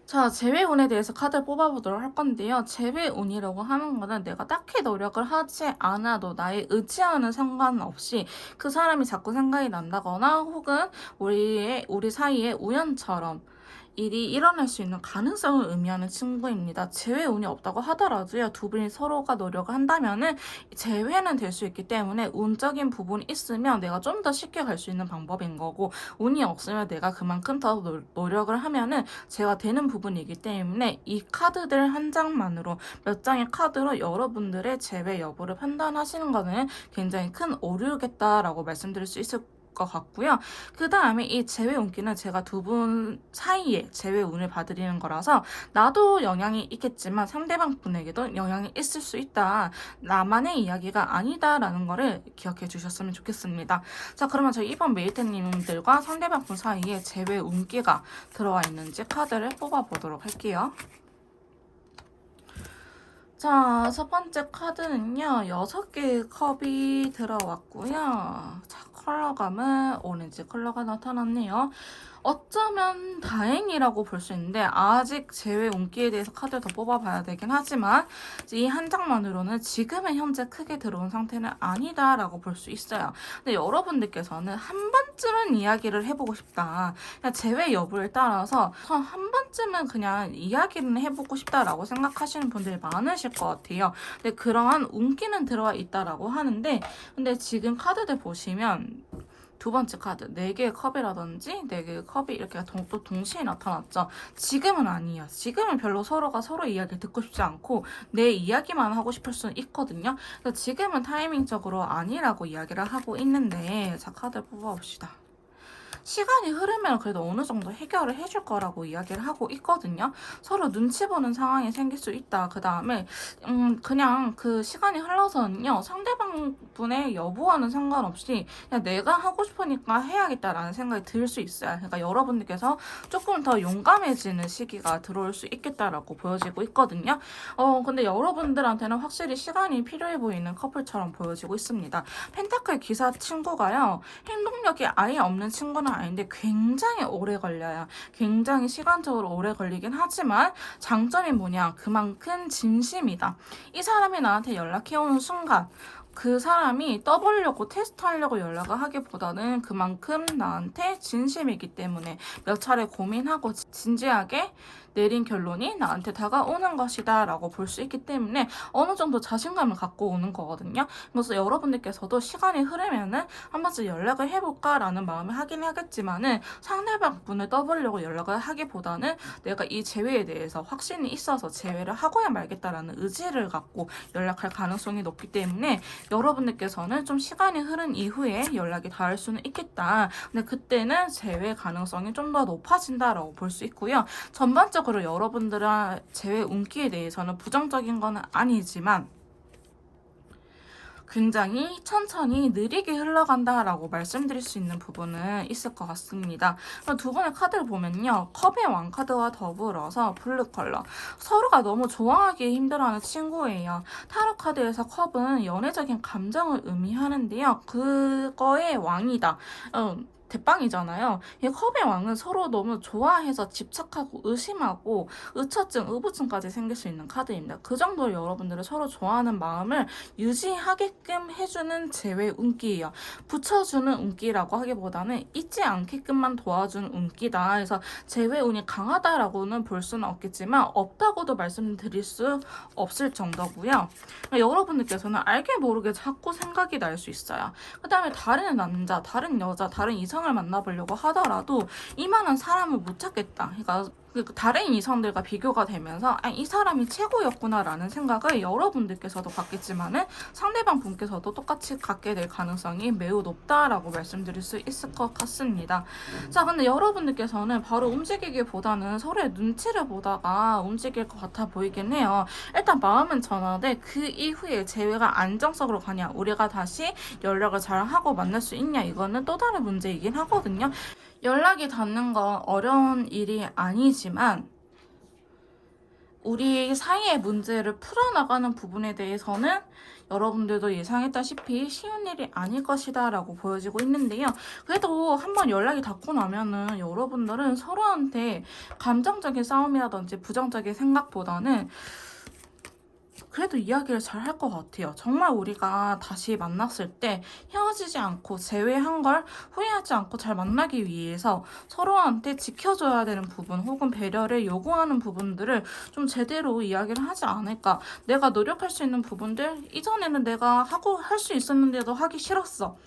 자, 재회운에 대해서 카드를 뽑아보도록 할 건데요. 재회운이라고 하는 거는 내가 딱히 노력을 하지 않아도 나의 의지와는 상관없이 그 사람이 자꾸 생각이 난다거나 혹은 우리 사이에 우연처럼 일이 일어날 수 있는 가능성을 의미하는 친구입니다. 재회 운이 없다고 하더라도요. 두 분이 서로가 노력을 한다면은 재회는 될 수 있기 때문에 운적인 부분이 있으면 내가 좀 더 쉽게 갈 수 있는 방법인 거고 운이 없으면 내가 그만큼 더 노력을 하면은 제가 되는 부분이기 때문에 이 카드들 한 장만으로 몇 장의 카드로 여러분들의 재회 여부를 판단하시는 거는 굉장히 큰 오류겠다라고 말씀드릴 수 있을 것 같고요. 그 다음에 이 재회 운기는 제가 두 분 사이에 재회 운을 봐드리는 거라서 나도 영향이 있겠지만 상대방 분에게도 영향이 있을 수 있다. 나만의 이야기가 아니다라는 거를 기억해 주셨으면 좋겠습니다. 자, 그러면 저희 이번 메이트님들과 상대방 분 사이에 재회 운기가 들어와 있는지 카드를 뽑아보도록 할게요. 자, 첫 번째 카드는요, 6개의 컵이 들어왔고요. 자, 컬러감은 오렌지 컬러가 나타났네요. 어쩌면 다행이라고 볼 수 있는데 아직 제외 운기에 대해서 카드를 더 뽑아봐야 되긴 하지만 이 한 장만으로는 지금은 현재 크게 들어온 상태는 아니다라고 볼 수 있어요. 근데 여러분들께서는 한 번쯤은 이야기를 해보고 싶다. 그냥 제외 여부에 따라서 한 번쯤은 그냥 이야기를 해보고 싶다라고 생각하시는 분들이 많으실 것 같아요. 근데 그러한 운기는 들어와 있다라고 하는데 근데 지금 카드들 보시면 두 번째 카드 4개의 컵이라든지 4개의 컵이 이렇게 또 동시에 나타났죠. 지금은 아니에요. 지금은 별로 서로가 서로 이야기를 듣고 싶지 않고 내 이야기만 하고 싶을 수는 있거든요. 그래서 지금은 타이밍적으로 아니라고 이야기를 하고 있는데 자, 카드를 뽑아봅시다. 시간이 흐르면 그래도 어느 정도 해결을 해줄 거라고 이야기를 하고 있거든요. 서로 눈치 보는 상황이 생길 수 있다. 그 다음에 그냥 그 시간이 흘러서는요. 상대방 분의 여부와는 상관없이 그냥 내가 하고 싶으니까 해야겠다라는 생각이 들 수 있어요. 그러니까 여러분들께서 조금 더 용감해지는 시기가 들어올 수 있겠다라고 보여지고 있거든요. 근데 여러분들한테는 확실히 시간이 필요해 보이는 커플처럼 보여지고 있습니다. 펜타클 기사 친구가요. 행동력이 아예 없는 친구는 아닌데 굉장히 오래 걸려요. 굉장히 시간적으로 오래 걸리긴 하지만 장점이 뭐냐? 그만큼 진심이다. 이 사람이 나한테 연락해오는 순간 그 사람이 떠보려고 테스트하려고 연락을 하기보다는 그만큼 나한테 진심이기 때문에 몇 차례 고민하고 진지하게 내린 결론이 나한테 다가오는 것이다 라고 볼 수 있기 때문에 어느 정도 자신감을 갖고 오는 거거든요. 그래서 여러분들께서도 시간이 흐르면은 한 번쯤 연락을 해볼까 라는 마음이 하긴 하겠지만은 상대방 분을 떠보려고 연락을 하기보다는 내가 이 재회에 대해서 확신이 있어서 재회를 하고야 말겠다라는 의지를 갖고 연락할 가능성이 높기 때문에 여러분들께서는 좀 시간이 흐른 이후에 연락이 닿을 수는 있겠다. 근데 그때는 재회 가능성이 좀 더 높아진다라고 볼 수 있고요. 전반적으로 여러분들의 재회 운기에 대해서는 부정적인 건 아니지만 굉장히 천천히 느리게 흘러간다라고 말씀드릴 수 있는 부분은 있을 것 같습니다. 두 번의 카드를 보면요. 컵의 왕카드와 더불어서 블루 컬러. 서로가 너무 좋아하기 힘들어하는 친구예요. 타로 카드에서 컵은 연애적인 감정을 의미하는데요. 그거의 왕이다. 대빵이잖아요. 이 컵의 왕은 서로 너무 좋아해서 집착하고 의심하고 의처증, 의부증까지 생길 수 있는 카드입니다. 그 정도로 여러분들은 서로 좋아하는 마음을 유지하게끔 해주는 제외 운기예요. 붙여주는 운기라고 하기보다는 잊지 않게끔만 도와주는 운기다. 그래서 제외 운이 강하다라고는 볼 수는 없겠지만 없다고도 말씀드릴 수 없을 정도고요. 여러분들께서는 알게 모르게 자꾸 생각이 날 수 있어요. 그 다음에 다른 남자, 다른 여자, 다른 이성을 만나보려고 하더라도 이만한 사람을 못 찾겠다. 그러니까 다른 이성들과 비교가 되면서 이 사람이 최고였구나라는 생각을 여러분들께서도 갖겠지만은 상대방 분께서도 똑같이 갖게 될 가능성이 매우 높다라고 말씀드릴 수 있을 것 같습니다. 자, 근데 여러분들께서는 바로 움직이기보다는 서로의 눈치를 보다가 움직일 것 같아 보이긴 해요. 일단 마음은 전하되 그 이후에 재회가 안정적으로 가냐, 우리가 다시 연락을 잘 하고 만날 수 있냐, 이거는 또 다른 문제이긴 하거든요. 연락이 닿는 건 어려운 일이 아니지만 우리 사이의 문제를 풀어나가는 부분에 대해서는 여러분들도 예상했다시피 쉬운 일이 아닐 것이다 라고 보여지고 있는데요. 그래도 한번 연락이 닿고 나면은 여러분들은 서로한테 감정적인 싸움이라든지 부정적인 생각보다는 그래도 이야기를 잘 할 것 같아요. 정말 우리가 다시 만났을 때 헤어지지 않고 재회한 걸 후회하지 않고 잘 만나기 위해서 서로한테 지켜줘야 되는 부분 혹은 배려를 요구하는 부분들을 좀 제대로 이야기를 하지 않을까. 내가 노력할 수 있는 부분들 이전에는 내가 하고 할 수 있었는데도 하기 싫었어.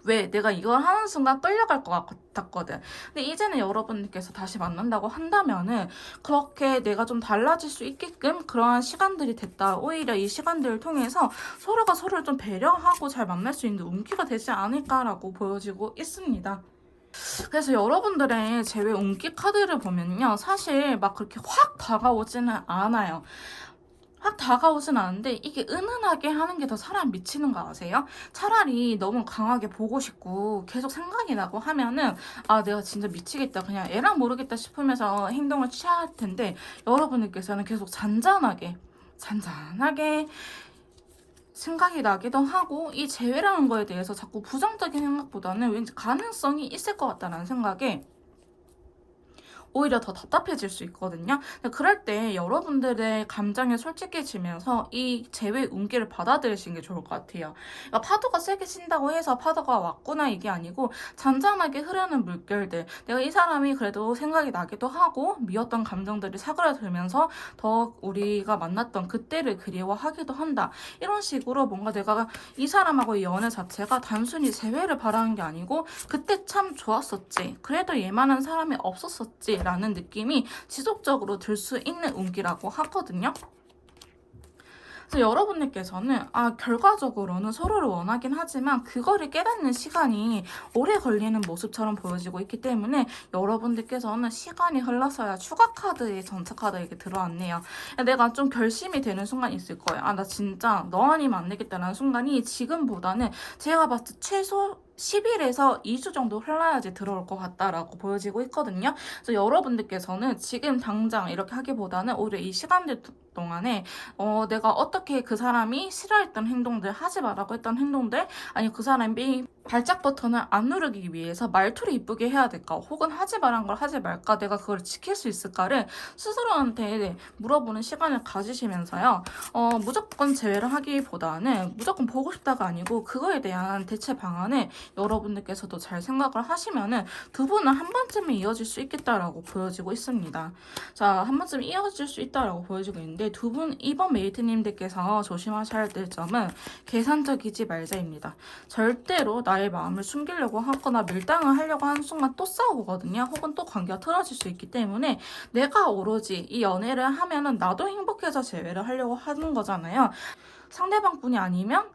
왜? 내가 이걸 하는 순간 끌려갈 것 같았거든. 근데 이제는 여러분들께서 다시 만난다고 한다면은 그렇게 내가 좀 달라질 수 있게끔 그러한 시간들이 됐다. 오히려 이 시간들을 통해서 서로가 서로를 좀 배려하고 잘 만날 수 있는 운기가 되지 않을까라고 보여지고 있습니다. 그래서 여러분들의 제외 운기 카드를 보면요. 사실 막 그렇게 확 다가오지는 않아요. 확 다가오진 않은데 이게 은은하게 하는 게 더 사람 미치는 거 아세요? 차라리 너무 강하게 보고 싶고 계속 생각이 나고 하면은 아 내가 진짜 미치겠다 그냥 애랑 모르겠다 싶으면서 행동을 취할 텐데 여러분들께서는 계속 잔잔하게 생각이 나기도 하고 이 재회라는 거에 대해서 자꾸 부정적인 생각보다는 왠지 가능성이 있을 것 같다는 생각에 오히려 더 답답해질 수 있거든요. 그럴 때 여러분들의 감정에 솔직해지면서 이 재회 운기를 받아들이시는 게 좋을 것 같아요. 그러니까 파도가 세게 친다고 해서 파도가 왔구나 이게 아니고 잔잔하게 흐르는 물결들. 내가 이 사람이 그래도 생각이 나기도 하고 미웠던 감정들이 사그라들면서 더 우리가 만났던 그때를 그리워하기도 한다. 이런 식으로 뭔가 내가 이 사람하고의 연애 자체가 단순히 재회를 바라는 게 아니고 그때 참 좋았었지. 그래도 얘만한 사람이 없었었지. 라는 느낌이 지속적으로 들 수 있는 운기라고 하거든요. 그래서 여러분들께서는 결과적으로는 서로를 원하긴 하지만 그거를 깨닫는 시간이 오래 걸리는 모습처럼 보여지고 있기 때문에 여러분들께서는 시간이 흘러서야 추가 카드의 전차 카드 이렇게 들어왔네요. 내가 좀 결심이 되는 순간이 있을 거예요. 나 진짜 너 아니면 안 되겠다는 순간이 지금보다는 제가 봤을 때 최소 10일에서 2주 정도 흘러야지 들어올 것 같다라고 보여지고 있거든요. 그래서 여러분들께서는 지금 당장 이렇게 하기보다는 오히려 이 시간들 동안에 내가 어떻게 그 사람이 싫어했던 행동들, 하지 말라고 했던 행동들, 아니 그 사람이 발작 버튼을 안 누르기 위해서 말투를 이쁘게 해야 될까? 혹은 하지 말한 걸 하지 말까? 내가 그걸 지킬 수 있을까를 스스로한테 물어보는 시간을 가지시면서요. 무조건 제외를 하기보다는 무조건 보고 싶다가 아니고 그거에 대한 대체 방안을 여러분들께서도 잘 생각을 하시면은 두 분은 한 번쯤은 이어질 수 있겠다라고 보여지고 있습니다. 자, 한 번쯤 이어질 수 있다라고 보여지고 있는데 두 분 이번 메이트님들께서 조심하셔야 될 점은 계산적이지 말자입니다. 절대로 나의 마음을 숨기려고 하거나 밀당을 하려고 하는 순간 또 싸우거든요. 혹은 또 관계가 틀어질 수 있기 때문에 내가 오로지 이 연애를 하면은 나도 행복해서 재회를 하려고 하는 거잖아요. 상대방뿐이 아니면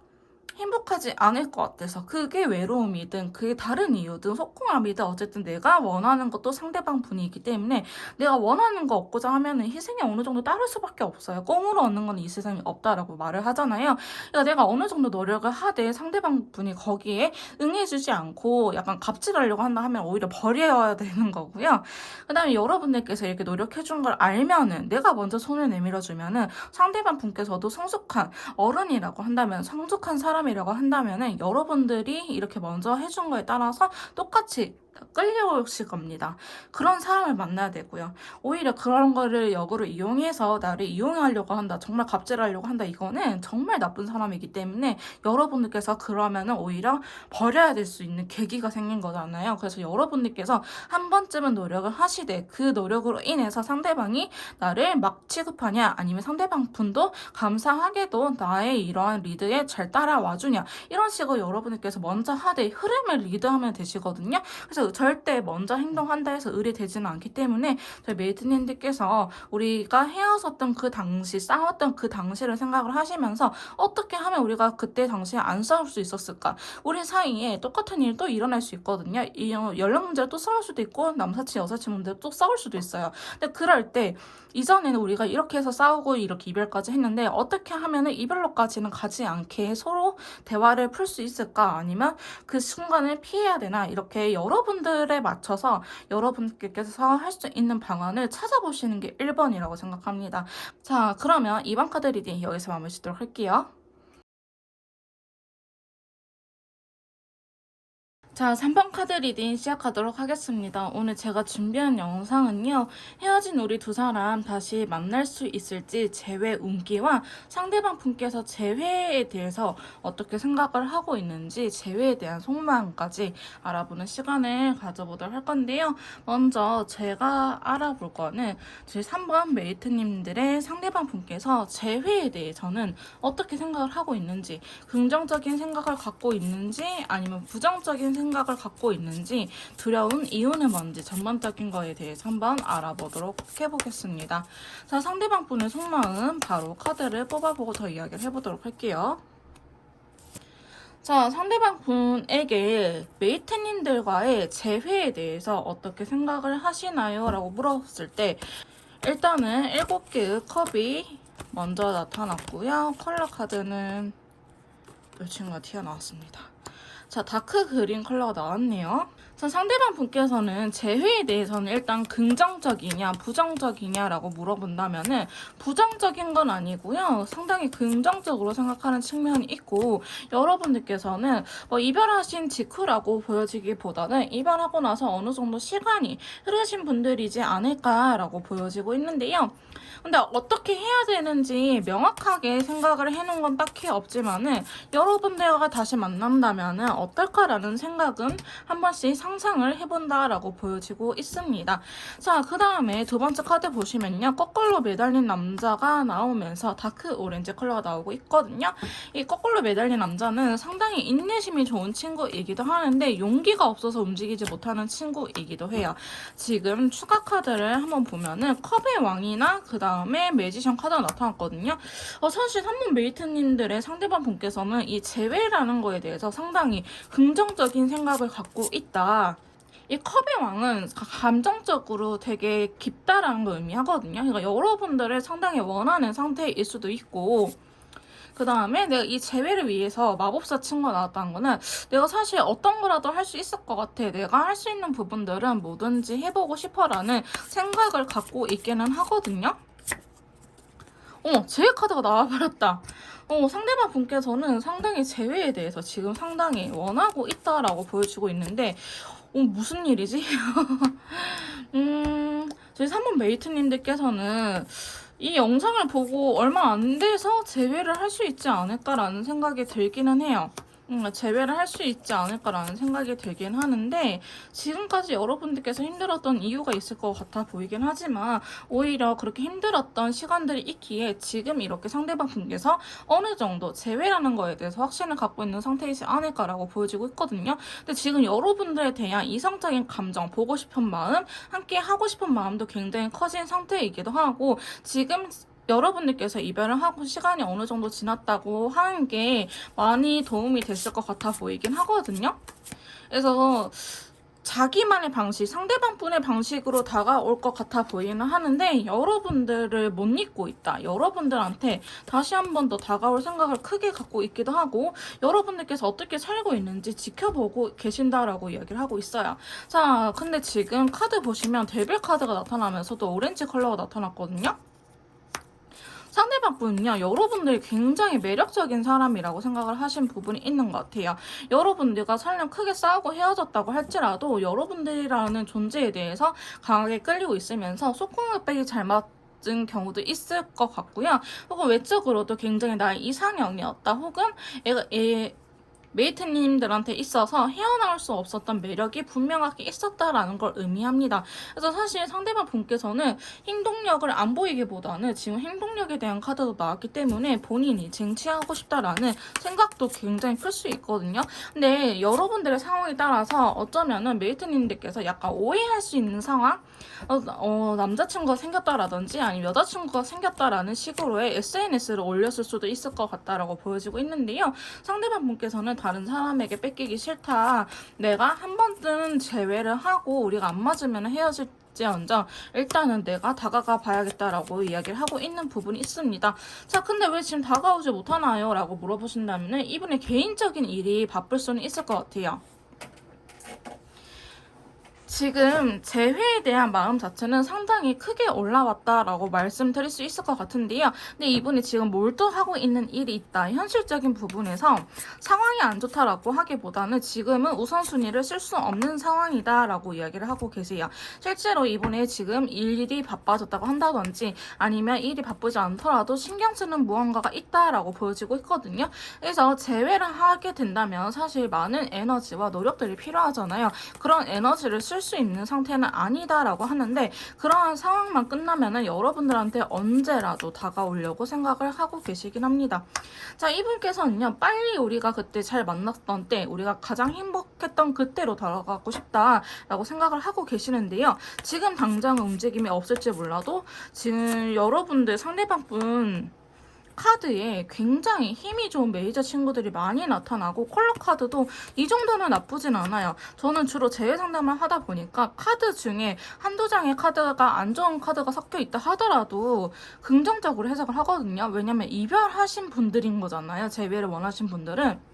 행복하지 않을 것 같아서 그게 외로움이든 그게 다른 이유든 속공함이든 어쨌든 내가 원하는 것도 상대방 분이기 때문에 내가 원하는 거 얻고자 하면은 희생이 어느 정도 따를 수밖에 없어요. 꽁으로 얻는 건 이 세상에 없다라고 말을 하잖아요. 그러니까 내가 어느 정도 노력을 하되 상대방 분이 거기에 응해주지 않고 약간 갑질하려고 한다 하면 오히려 버려야 되는 거고요. 그 다음에 여러분들께서 이렇게 노력해준 걸 알면은 내가 먼저 손을 내밀어주면은 상대방 분께서도 성숙한 어른이라고 한다면 성숙한 사람 사람이라고 한다면은 여러분들이 이렇게 먼저 해준 거에 따라서 똑같이 끌려오실 겁니다. 그런 사람을 만나야 되고요. 오히려 그런 거를 역으로 이용해서 나를 이용하려고 한다, 정말 갑질하려고 한다, 이거는 정말 나쁜 사람이기 때문에 여러분들께서 그러면은 오히려 버려야 될 수 있는 계기가 생긴 거잖아요. 그래서 여러분들께서 한 번쯤은 노력을 하시되 그 노력으로 인해서 상대방이 나를 막 취급하냐, 아니면 상대방 분도 감사하게도 나의 이러한 리드에 잘 따라와 주냐, 이런 식으로 여러분들께서 먼저 하되 흐름을 리드하면 되시거든요. 그래서 절대 먼저 행동한다 해서 의뢰되지는 않기 때문에 저희 메이트님들께서 우리가 헤어졌던 그 당시, 싸웠던 그 당시를 생각을 하시면서 어떻게 하면 우리가 그때 당시에 안 싸울 수 있었을까? 우리 사이에 똑같은 일도 일어날 수 있거든요. 연락 문제로 또 싸울 수도 있고 남사친 여사친 문제로 또 싸울 수도 있어요. 근데 그럴 때 이전에는 우리가 이렇게 해서 싸우고 이렇게 이별까지 했는데 어떻게 하면은 이별로까지는 가지 않게 서로 대화를 풀 수 있을까? 아니면 그 순간을 피해야 되나? 이렇게 여러분들에 맞춰서 여러분께서 할 수 있는 방안을 찾아보시는 게 1번이라고 생각합니다. 자, 그러면 2번 카드 리딩 여기서 마무리 짓도록 할게요. 자, 3번 카드 리딩 시작하도록 하겠습니다. 오늘 제가 준비한 영상은요, 헤어진 우리 두 사람 다시 만날 수 있을지 재회 운기와 상대방 분께서 재회에 대해서 어떻게 생각을 하고 있는지 재회에 대한 속마음까지 알아보는 시간을 가져보도록 할 건데요. 먼저 제가 알아볼 거는 저희 3번 메이트님들의 상대방 분께서 재회에 대해서는 어떻게 생각을 하고 있는지, 긍정적인 생각을 갖고 있는지 아니면 부정적인 생각을 갖고 있는지, 두려운 이유는 뭔지 전반적인 거에 대해서 한번 알아보도록 해보겠습니다. 자, 상대방 분의 속마음 바로 카드를 뽑아보고 더 이야기를 해보도록 할게요. 자, 상대방 분에게 메이트님들과의 재회에 대해서 어떻게 생각을 하시나요? 라고 물었을 때 일단은 7개의 컵이 먼저 나타났고요. 컬러 카드는 이 친구가 튀어나왔습니다. 자, 다크 그린 컬러가 나왔네요. 자, 상대방 분께서는 재회에 대해서는 일단 긍정적이냐 부정적이냐라고 물어본다면은 부정적인 건 아니고요. 상당히 긍정적으로 생각하는 측면이 있고, 여러분들께서는 뭐 이별하신 직후라고 보여지기보다는 이별하고 나서 어느 정도 시간이 흐르신 분들이지 않을까라고 보여지고 있는데요. 근데 어떻게 해야 되는지 명확하게 생각을 해놓은 건 딱히 없지만은 여러분들과 다시 만난다면은 어떨까라는 생각은 한 번씩 상상을 해본다라고 보여지고 있습니다. 자, 그 다음에 두 번째 카드 보시면요, 거꾸로 매달린 남자가 나오면서 다크 오렌지 컬러가 나오고 있거든요. 이 거꾸로 매달린 남자는 상당히 인내심이 좋은 친구이기도 하는데 용기가 없어서 움직이지 못하는 친구이기도 해요. 지금 추가 카드를 한번 보면은 컵의 왕이나 그 다음에 매지션 카드가 나타났거든요. 사실 3번 메이트님들의 상대방 분께서는 이 재회라는 거에 대해서 상당히 긍정적인 생각을 갖고 있다. 이 컵의 왕은 감정적으로 되게 깊다라는 걸 의미하거든요. 그러니까 여러분들을 상당히 원하는 상태일 수도 있고, 그 다음에 내가 이 재회를 위해서 마법사 친구가 나왔다는 거는 내가 사실 어떤 거라도 할 수 있을 것 같아, 내가 할 수 있는 부분들은 뭐든지 해보고 싶어라는 생각을 갖고 있기는 하거든요. 재회 카드가 나와버렸다. 상대방 분께서는 상당히 재회에 대해서 지금 상당히 원하고 있다라고 보여주고 있는데, 무슨 일이지? 저희 3번 메이트님들께서는 이 영상을 보고 얼마 안 돼서 재회를 할 수 있지 않을까라는 생각이 들기는 해요. 재회를 할 수 있지 않을까라는 생각이 들긴 하는데, 지금까지 여러분들께서 힘들었던 이유가 있을 것 같아 보이긴 하지만 오히려 그렇게 힘들었던 시간들이 있기에 지금 이렇게 상대방 분께서 어느 정도 재회라는 거에 대해서 확신을 갖고 있는 상태이지 않을까라고 보여지고 있거든요. 근데 지금 여러분들에 대한 이성적인 감정, 보고 싶은 마음, 함께 하고 싶은 마음도 굉장히 커진 상태이기도 하고, 지금 여러분들께서 이별을 하고 시간이 어느 정도 지났다고 하는 게 많이 도움이 됐을 것 같아 보이긴 하거든요. 그래서 자기만의 방식, 상대방 분의 방식으로 다가올 것 같아 보이는 하는데 여러분들을 못 잊고 있다. 여러분들한테 다시 한 번 더 다가올 생각을 크게 갖고 있기도 하고, 여러분들께서 어떻게 살고 있는지 지켜보고 계신다라고 이야기를 하고 있어요. 자, 근데 지금 카드 보시면 데빌 카드가 나타나면서도 오렌지 컬러가 나타났거든요. 상대방 분은요, 여러분들이 굉장히 매력적인 사람이라고 생각을 하신 부분이 있는 것 같아요. 여러분들과 설령 크게 싸우고 헤어졌다고 할지라도 여러분들이라는 존재에 대해서 강하게 끌리고 있으면서 소꿉빼기 잘 맞은 경우도 있을 것 같고요. 혹은 외적으로도 굉장히 나의 이상형이었다. 혹은 메이트님들한테 있어서 헤어나올 수 없었던 매력이 분명하게 있었다라는 걸 의미합니다. 그래서 사실 상대방 분께서는 행동력을 안 보이기보다는 지금 행동력에 대한 카드도 나왔기 때문에 본인이 쟁취하고 싶다라는 생각도 굉장히 클 수 있거든요. 근데 여러분들의 상황에 따라서 어쩌면은 메이트님들께서 약간 오해할 수 있는 상황? 남자친구가 생겼다라든지 아니면 여자친구가 생겼다라는 식으로의 SNS를 올렸을 수도 있을 것 같다라고 보여지고 있는데요. 상대방 분께서는 다른 사람에게 뺏기기 싫다. 내가 한 번쯤 제외를 하고 우리가 안 맞으면 헤어질지언정 일단은 내가 다가가 봐야겠다라고 이야기를 하고 있는 부분이 있습니다. 자, 근데 왜 지금 다가오지 못하나요? 라고 물어보신다면 이분의 개인적인 일이 바쁠 수는 있을 것 같아요. 지금 재회에 대한 마음 자체는 상당히 크게 올라왔다라고 말씀드릴 수 있을 것 같은데요. 근데 이분이 지금 몰두하고 있는 일이 있다. 현실적인 부분에서 상황이 안 좋다라고 하기보다는 지금은 우선순위를 쓸 수 없는 상황이다라고 이야기를 하고 계세요. 실제로 이분이 지금 일이 바빠졌다고 한다든지 아니면 일이 바쁘지 않더라도 신경 쓰는 무언가가 있다라고 보여지고 있거든요. 그래서 재회를 하게 된다면 사실 많은 에너지와 노력들이 필요하잖아요. 그런 에너지를 쓸 수 있는 상태는 아니다라고 하는데 그러한 상황만 끝나면은 여러분들한테 언제라도 다가오려고 생각을 하고 계시긴 합니다. 자, 이분께서는요, 빨리 우리가 그때 잘 만났던 때, 우리가 가장 행복했던 그때로 돌아가고 싶다라고 생각을 하고 계시는데요. 지금 당장 움직임이 없을지 몰라도 지금 여러분들 상대방 분 카드에 굉장히 힘이 좋은 메이저 친구들이 많이 나타나고 컬러 카드도 이 정도는 나쁘진 않아요. 저는 주로 재회 상담을 하다 보니까 카드 중에 한두 장의 카드가 안 좋은 카드가 섞여 있다 하더라도 긍정적으로 해석을 하거든요. 왜냐면 이별하신 분들인 거잖아요. 재회를 원하신 분들은.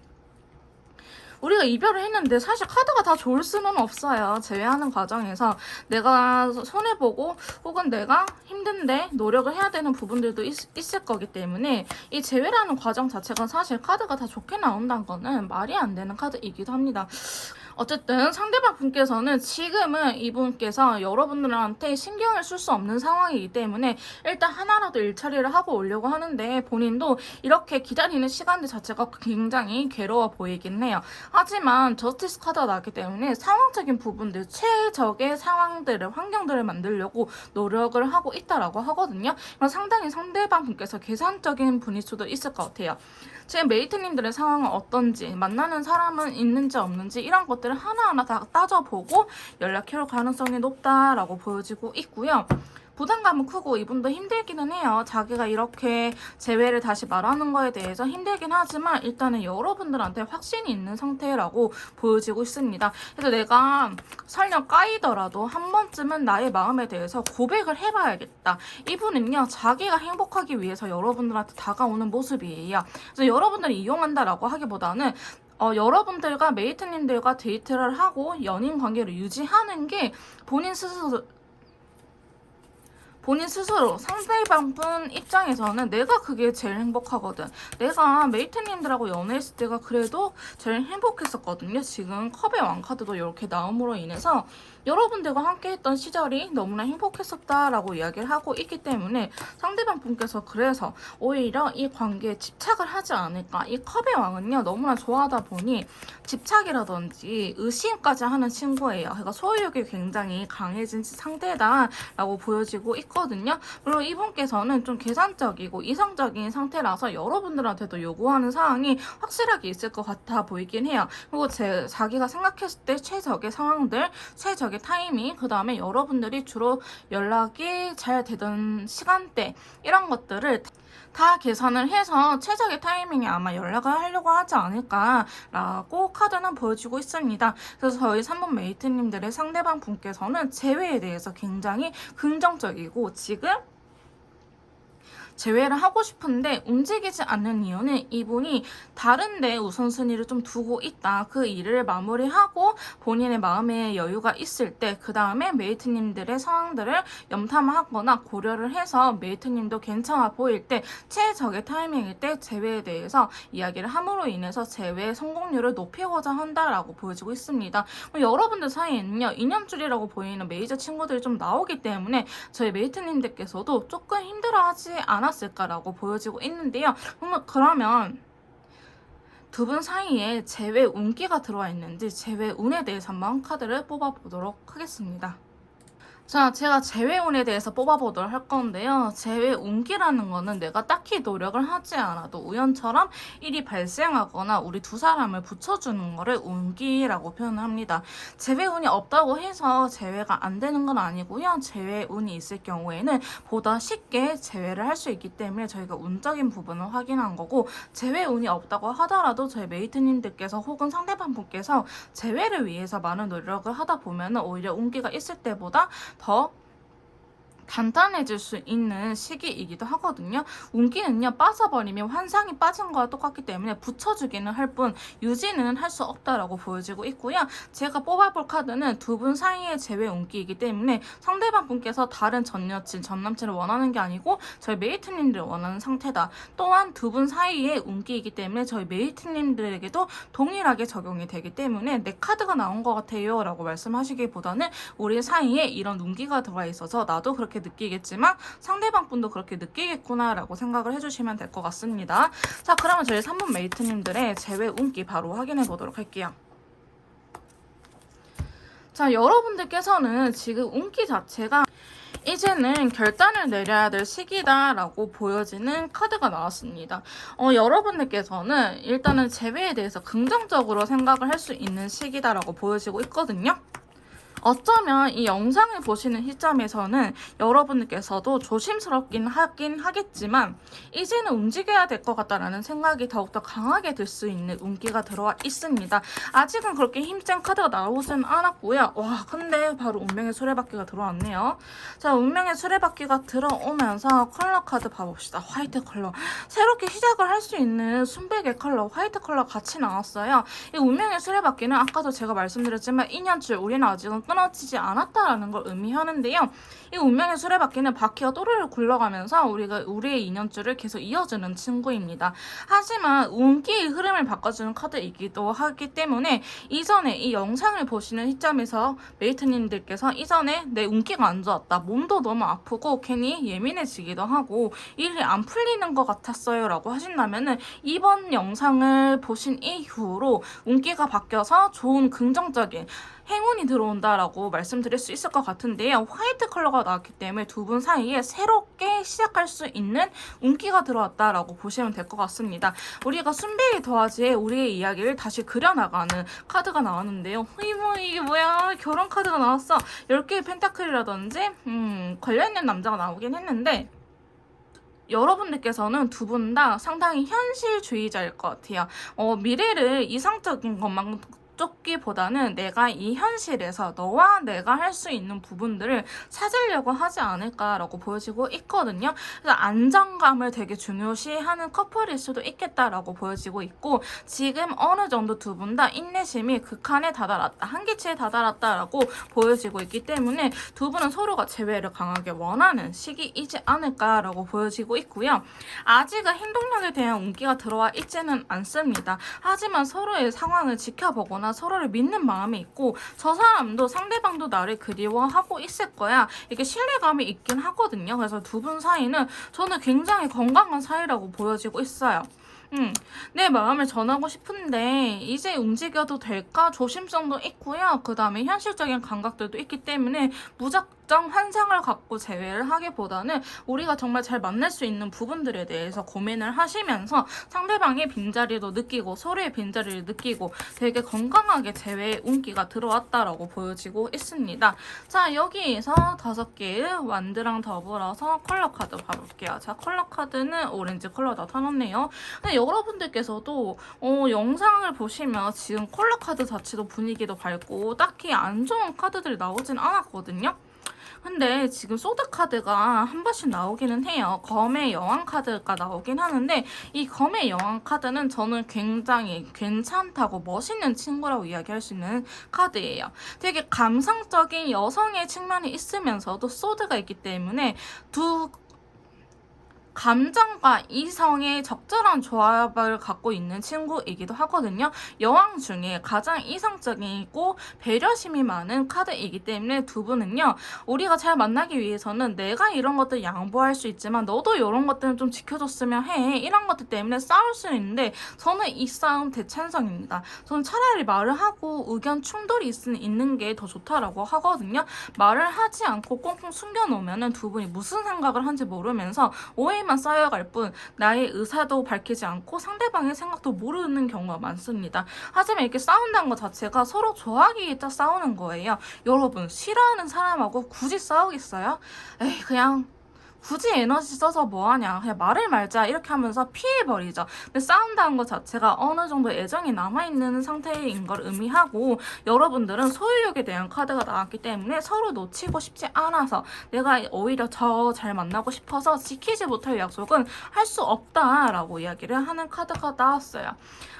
우리가 이별을 했는데 사실 카드가 다 좋을 수는 없어요. 제외하는 과정에서 내가 손해보고 혹은 내가 힘든데 노력을 해야 되는 부분들도 있을 거기 때문에 이 제외라는 과정 자체가 사실 카드가 다 좋게 나온다는 거는 말이 안 되는 카드이기도 합니다. 어쨌든 상대방 분께서는 지금은 이분께서 여러분들한테 신경을 쓸 수 없는 상황이기 때문에 일단 하나라도 일처리를 하고 오려고 하는데 본인도 이렇게 기다리는 시간들 자체가 굉장히 괴로워 보이긴 해요. 하지만 저스티스 카드가 나기 때문에 상황적인 부분들, 최적의 상황들을, 환경들을 만들려고 노력을 하고 있다라고 하거든요. 상당히 상대방 분께서 계산적인 분일 수도 있을 것 같아요. 지금 메이트님들의 상황은 어떤지, 만나는 사람은 있는지 없는지 이런 것들을 하나하나 다 따져보고 연락해올 가능성이 높다라고 보여지고 있고요. 부담감은 크고 이분도 힘들기는 해요. 자기가 이렇게 재회를 다시 말하는 거에 대해서 힘들긴 하지만 일단은 여러분들한테 확신이 있는 상태라고 보여지고 있습니다. 그래서 내가 설령 까이더라도 한 번쯤은 나의 마음에 대해서 고백을 해봐야겠다. 이분은요, 자기가 행복하기 위해서 여러분들한테 다가오는 모습이에요. 그래서 여러분들이 이용한다라고 하기보다는 여러분들과 메이트님들과 데이트를 하고 연인 관계를 유지하는 게 본인 스스로 상대방 분 입장에서는 내가 그게 제일 행복하거든. 내가 메이트님들하고 연애했을 때가 그래도 제일 행복했었거든요. 지금 컵의 왕카드도 이렇게 나옴으로 인해서 여러분들과 함께 했던 시절이 너무나 행복했었다라고 이야기를 하고 있기 때문에 상대방 분께서 그래서 오히려 이 관계에 집착을 하지 않을까. 이 컵의 왕은요, 너무나 좋아하다 보니 집착이라든지 의심까지 하는 친구예요. 그러니까 소유욕이 굉장히 강해진 상태다라고 보여지고 있거든요. 물론 이분께서는 좀 계산적이고 이성적인 상태라서 여러분들한테도 요구하는 사항이 확실하게 있을 것 같아 보이긴 해요. 그리고 자기가 생각했을 때 최적의 상황들, 최적의 타이밍, 그 다음에 여러분들이 주로 연락이 잘 되던 시간대 이런 것들을 다 계산을 해서 최적의 타이밍에 아마 연락을 하려고 하지 않을까라고 카드는 보여주고 있습니다. 그래서 저희 3번 메이트님들의 상대방 분께서는 재회에 대해서 굉장히 긍정적이고 지금 제외를 하고 싶은데 움직이지 않는 이유는 이분이 다른 데 우선순위를 좀 두고 있다. 그 일을 마무리하고 본인의 마음의 여유가 있을 때 그 다음에 메이트님들의 상황들을 염탐하거나 고려를 해서 메이트님도 괜찮아 보일 때 최적의 타이밍일 때 제외에 대해서 이야기를 함으로 인해서 제외 성공률을 높이고자 한다라고 보여지고 있습니다. 여러분들 사이에는요, 인연줄이라고 보이는 메이저 친구들이 좀 나오기 때문에 저희 메이트님들께서도 조금 힘들어하지 않았을까라고 보여지고 있는데요. 그러면 두 분 사이에 제외 운기가 들어와 있는지 제외 운에 대해서 한번 카드를 뽑아보도록 하겠습니다. 자, 제가 제외운에 대해서 뽑아보도록 할 건데요. 제외운기라는 거는 내가 딱히 노력을 하지 않아도 우연처럼 일이 발생하거나 우리 두 사람을 붙여주는 거를 운기라고 표현합니다. 제외운이 없다고 해서 제외가 안 되는 건 아니고요. 제외운이 있을 경우에는 보다 쉽게 제외를 할 수 있기 때문에 저희가 운적인 부분을 확인한 거고, 제외운이 없다고 하더라도 저희 메이트님들께서 혹은 상대방 분께서 제외를 위해서 많은 노력을 하다 보면 오히려 운기가 있을 때보다 더 단단해질 수 있는 시기이기도 하거든요. 운기는요, 빠져버리면 환상이 빠진 거와 똑같기 때문에 붙여주기는 할 뿐 유지는 할 수 없다라고 보여지고 있고요. 제가 뽑아볼 카드는 두 분 사이의 제외 운기이기 때문에 상대방 분께서 다른 전 여친, 전 남친을 원하는 게 아니고 저희 메이트님들을 원하는 상태다. 또한 두 분 사이의 운기이기 때문에 저희 메이트님들에게도 동일하게 적용이 되기 때문에 내 카드가 나온 것 같아요 라고 말씀하시기보다는 우리 사이에 이런 운기가 들어와 있어서 나도 그렇게 느끼겠지만 상대방 분도 그렇게 느끼겠구나 라고 생각을 해주시면 될 것 같습니다. 자, 그러면 저희 3분 메이트님들의 제외 운기 바로 확인해 보도록 할게요. 자, 여러분들께서는 지금 운기 자체가 이제는 결단을 내려야 될 시기다라고 보여지는 카드가 나왔습니다. 여러분들께서는 일단은 제외에 대해서 긍정적으로 생각을 할 수 있는 시기다라고 보여지고 있거든요. 어쩌면 이 영상을 보시는 시점에서는 여러분들께서도 조심스럽긴 하긴 하겠지만 이제는 움직여야 될 것 같다라는 생각이 더욱더 강하게 들 수 있는 운기가 들어와 있습니다. 아직은 그렇게 힘센 카드가 나오진 않았고요. 와, 근데 바로 운명의 수레바퀴가 들어왔네요. 자, 운명의 수레바퀴가 들어오면서 컬러 카드 봐봅시다. 화이트 컬러. 새롭게 시작을 할 수 있는 순백의 컬러, 화이트 컬러 같이 나왔어요. 이 운명의 수레바퀴는 아까도 제가 말씀드렸지만 인연줄, 우리는 아직은 끊어지지 않았다라는 걸 의미하는데요. 이 운명의 수레바퀴는 바퀴가 또르르 굴러가면서 우리의 인연줄을 계속 이어주는 친구입니다. 하지만 운기의 흐름을 바꿔주는 카드이기도 하기 때문에 이전에 이 영상을 보시는 시점에서 메이트님들께서 이전에 내 운기가 안 좋았다, 몸도 너무 아프고 괜히 예민해지기도 하고 일이 안 풀리는 것 같았어요 라고 하신다면은 이번 영상을 보신 이후로 운기가 바뀌어서 좋은 긍정적인 행운이 들어온다라고 말씀드릴 수 있을 것 같은데요. 화이트 컬러가 나왔기 때문에 두 분 사이에 새롭게 시작할 수 있는 운기가 들어왔다라고 보시면 될 것 같습니다. 우리가 순백이 더하지에 우리의 이야기를 다시 그려나가는 카드가 나왔는데요. 이게 뭐야? 결혼 카드가 나왔어. 10개의 펜타클이라든지 걸려있는 남자가 나오긴 했는데 여러분들께서는 두 분 다 상당히 현실주의자일 것 같아요. 미래를 이상적인 것만 쫓기보다는 내가 이 현실에서 너와 내가 할 수 있는 부분들을 찾으려고 하지 않을까라고 보여지고 있거든요. 그래서 안정감을 되게 중요시하는 커플일 수도 있겠다라고 보여지고 있고, 지금 어느 정도 두 분 다 인내심이 극한에 다다랐다, 한계치에 다다랐다라고 보여지고 있기 때문에 두 분은 서로가 재회를 강하게 원하는 시기이지 않을까라고 보여지고 있고요. 아직은 행동력에 대한 운기가 들어와 있지는 않습니다. 하지만 서로의 상황을 지켜보거나 서로를 믿는 마음이 있고 저 사람도 상대방도 나를 그리워하고 있을 거야, 이게 신뢰감이 있긴 하거든요. 그래서 두 분 사이는 저는 굉장히 건강한 사이라고 보여지고 있어요. 내 마음을 전하고 싶은데 이제 움직여도 될까 조심성도 있고요. 그 다음에 현실적인 감각들도 있기 때문에 무작정 환상을 갖고 제외를 하기보다는 우리가 정말 잘 만날 수 있는 부분들에 대해서 고민을 하시면서 상대방의 빈자리도 느끼고 서로의 빈자리를 느끼고 되게 건강하게 제외의 운기가 들어왔다라고 보여지고 있습니다. 자, 여기에서 5개의 완드랑 더불어서 컬러 카드 봐볼게요. 자, 컬러 카드는 오렌지 컬러 나타났네요. 근데 여러분들께서도 영상을 보시면 지금 컬러 카드 자체도 분위기도 밝고 딱히 안 좋은 카드들이 나오진 않았거든요. 근데 지금 소드 카드가 한 번씩 나오기는 해요. 검의 여왕 카드가 나오긴 하는데 이 검의 여왕 카드는 저는 굉장히 괜찮다고 멋있는 친구라고 이야기할 수 있는 카드예요. 되게 감성적인 여성의 측면이 있으면서도 소드가 있기 때문에 두 감정과 이성의 적절한 조합을 갖고 있는 친구이기도 하거든요. 여왕 중에 가장 이성적이고 배려심이 많은 카드이기 때문에 두 분은요. 우리가 잘 만나기 위해서는 내가 이런 것들 양보할 수 있지만 너도 이런 것들은 좀 지켜줬으면 해. 이런 것들 때문에 싸울 수는 있는데 저는 이 싸움 대찬성입니다. 저는 차라리 말을 하고 의견 충돌이 있는 게 더 좋다라고 하거든요. 말을 하지 않고 꽁꽁 숨겨놓으면 두 분이 무슨 생각을 하는지 모르면서 오해만 쌓여갈 뿐 나의 의사도 밝히지 않고 상대방의 생각도 모르는 경우가 많습니다. 하지만 이렇게 싸운다는 것 자체가 서로 좋아하기 위해 싸우는 거예요. 여러분 싫어하는 사람하고 굳이 싸우겠어요? 에이 그냥 굳이 에너지 써서 뭐하냐 그냥 말을 말자 이렇게 하면서 피해버리죠. 근데 싸운다는 것 자체가 어느 정도 애정이 남아있는 상태인 걸 의미하고 여러분들은 소유욕에 대한 카드가 나왔기 때문에 서로 놓치고 싶지 않아서 내가 오히려 저 잘 만나고 싶어서 지키지 못할 약속은 할 수 없다라고 이야기를 하는 카드가 나왔어요.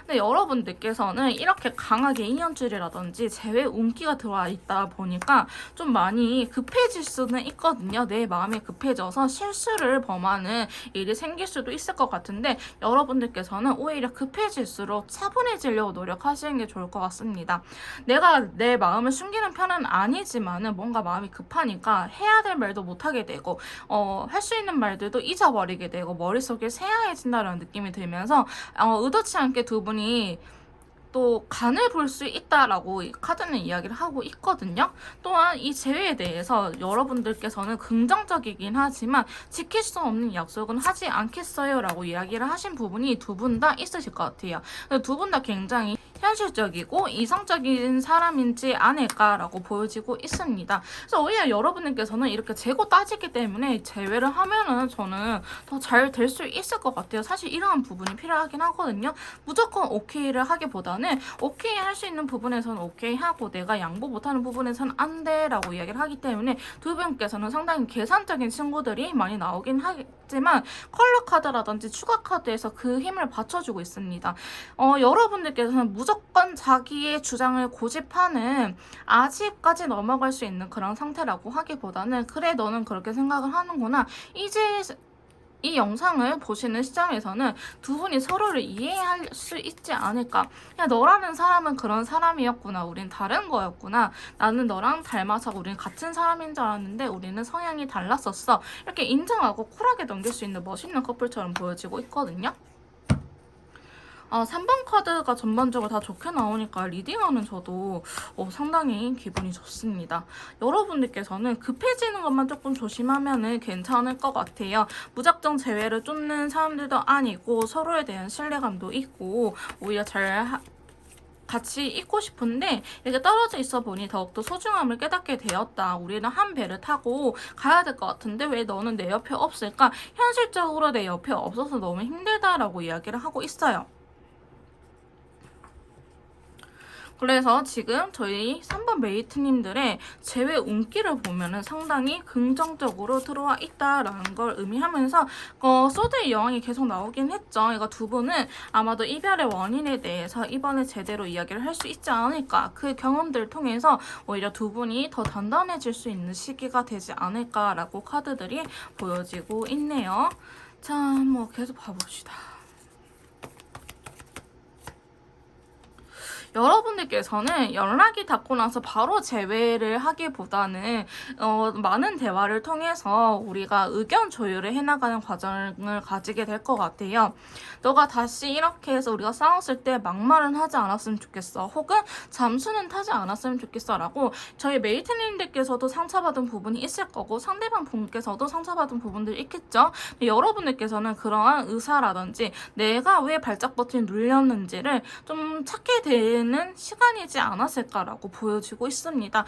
근데 여러분들께서는 이렇게 강하게 인연줄이라든지 재회 운기가 들어와 있다 보니까 좀 많이 급해질 수는 있거든요. 내 마음이 급해져서 실수를 범하는 일이 생길 수도 있을 것 같은데 여러분들께서는 오히려 급해질수록 차분해지려고 노력하시는 게 좋을 것 같습니다. 내가 내 마음을 숨기는 편은 아니지만은 뭔가 마음이 급하니까 해야 될 말도 못하게 되고 할 수 있는 말들도 잊어버리게 되고 머릿속이 새하얘진다는 느낌이 들면서 의도치 않게 두 분이 또 간을 볼 수 있다라고 카드는 이야기를 하고 있거든요. 또한 이 재회에 대해서 여러분들께서는 긍정적이긴 하지만 지킬 수 없는 약속은 하지 않겠어요 라고 이야기를 하신 부분이 두 분 다 있으실 것 같아요. 두 분 다 굉장히 현실적이고 이성적인 사람인지 아닐까라고 보여지고 있습니다. 그래서 오히려 여러분들께서는 이렇게 재고 따지기 때문에 재회를 하면은 저는 더 잘 될 수 있을 것 같아요. 사실 이러한 부분이 필요하긴 하거든요. 무조건 오케이를 하기보다는 오케이 할 수 있는 부분에서는 오케이 하고 내가 양보 못하는 부분에서는 안 돼라고 이야기를 하기 때문에 두 분께서는 상당히 계산적인 친구들이 많이 나오긴 하겠지만 컬러 카드라든지 추가 카드에서 그 힘을 받쳐주고 있습니다. 여러분들께서는 무조건 자기의 주장을 고집하는 아직까지 넘어갈 수 있는 그런 상태라고 하기보다는 그래 너는 그렇게 생각을 하는구나 이제 이 영상을 보시는 시점에서는 두 분이 서로를 이해할 수 있지 않을까. 야, 너라는 사람은 그런 사람이었구나. 우린 다른 거였구나. 나는 너랑 닮아서 우린 같은 사람인 줄 알았는데 우리는 성향이 달랐었어. 이렇게 인정하고 쿨하게 넘길 수 있는 멋있는 커플처럼 보여지고 있거든요. 3번 카드가 전반적으로 다 좋게 나오니까 리딩하는 저도 상당히 기분이 좋습니다. 여러분들께서는 급해지는 것만 조금 조심하면 괜찮을 것 같아요. 무작정 재회를 쫓는 사람들도 아니고 서로에 대한 신뢰감도 있고 오히려 같이 있고 싶은데 이렇게 떨어져 있어 보니 더욱더 소중함을 깨닫게 되었다. 우리는 한 배를 타고 가야 될 것 같은데 왜 너는 내 옆에 없을까? 현실적으로 내 옆에 없어서 너무 힘들다라고 이야기를 하고 있어요. 그래서 지금 저희 3번 메이트님들의 재회 운기를 보면은 상당히 긍정적으로 들어와 있다라는 걸 의미하면서 소드의 여왕이 계속 나오긴 했죠. 그러니까 두 분은 아마도 이별의 원인에 대해서 이번에 제대로 이야기를 할 수 있지 않을까. 그 경험들을 통해서 오히려 두 분이 더 단단해질 수 있는 시기가 되지 않을까라고 카드들이 보여지고 있네요. 자, 한번 계속 봐봅시다. 여러분들께서는 연락이 닿고 나서 바로 재회를 하기보다는 많은 대화를 통해서 우리가 의견 조율을 해나가는 과정을 가지게 될 것 같아요. 너가 다시 이렇게 해서 우리가 싸웠을 때 막말은 하지 않았으면 좋겠어. 혹은 잠수는 타지 않았으면 좋겠어 라고 저희 메이트님들께서도 상처받은 부분이 있을 거고 상대방 분께서도 상처받은 부분들이 있겠죠. 여러분들께서는 그러한 의사라든지 내가 왜 발작 버튼이 눌렸는지를 좀 찾게 되는 시간이지 않았을까라고 보여지고 있습니다.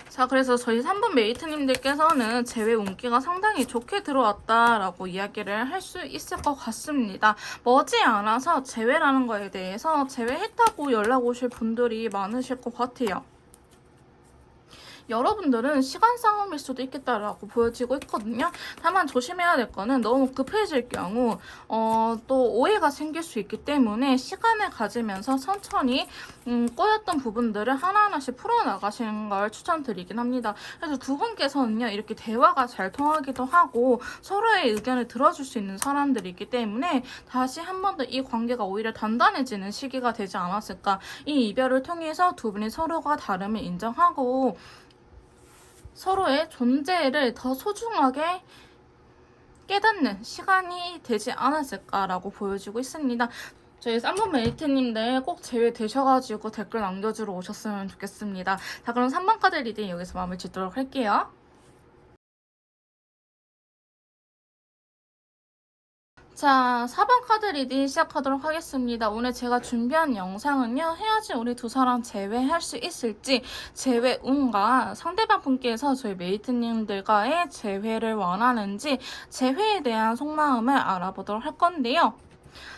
자, 그래서 저희 3번 메이트님들께서는 재회 운기가 상당히 좋게 들어왔다라고 이야기를 할 수 있을 것 같습니다. 머지않아서 재회라는 거에 대해서 재회했다고 연락 오실 분들이 많으실 것 같아요. 여러분들은 시간 싸움일 수도 있겠다라고 보여지고 있거든요. 다만 조심해야 될 거는 너무 급해질 경우 또 오해가 생길 수 있기 때문에 시간을 가지면서 천천히 꼬였던 부분들을 하나하나씩 풀어나가시는 걸 추천드리긴 합니다. 그래서 두 분께서는요, 이렇게 대화가 잘 통하기도 하고 서로의 의견을 들어줄 수 있는 사람들이기 때문에 다시 한 번 더 이 관계가 오히려 단단해지는 시기가 되지 않았을까. 이 이별을 통해서 두 분이 서로가 다름을 인정하고 서로의 존재를 더 소중하게 깨닫는 시간이 되지 않았을까라고 보여지고 있습니다. 저희 쌍문 메이트님들 꼭 제외되셔가지고 댓글 남겨주러 오셨으면 좋겠습니다. 자, 그럼 3번 카드 리딩 여기서 마무리 짓도록 할게요. 자, 4번 카드 리딩 시작하도록 하겠습니다. 오늘 제가 준비한 영상은요, 헤어진 우리 두 사람 재회할 수 있을지, 재회 운과 상대방 분께서 저희 메이트님들과의 재회를 원하는지, 재회에 대한 속마음을 알아보도록 할 건데요.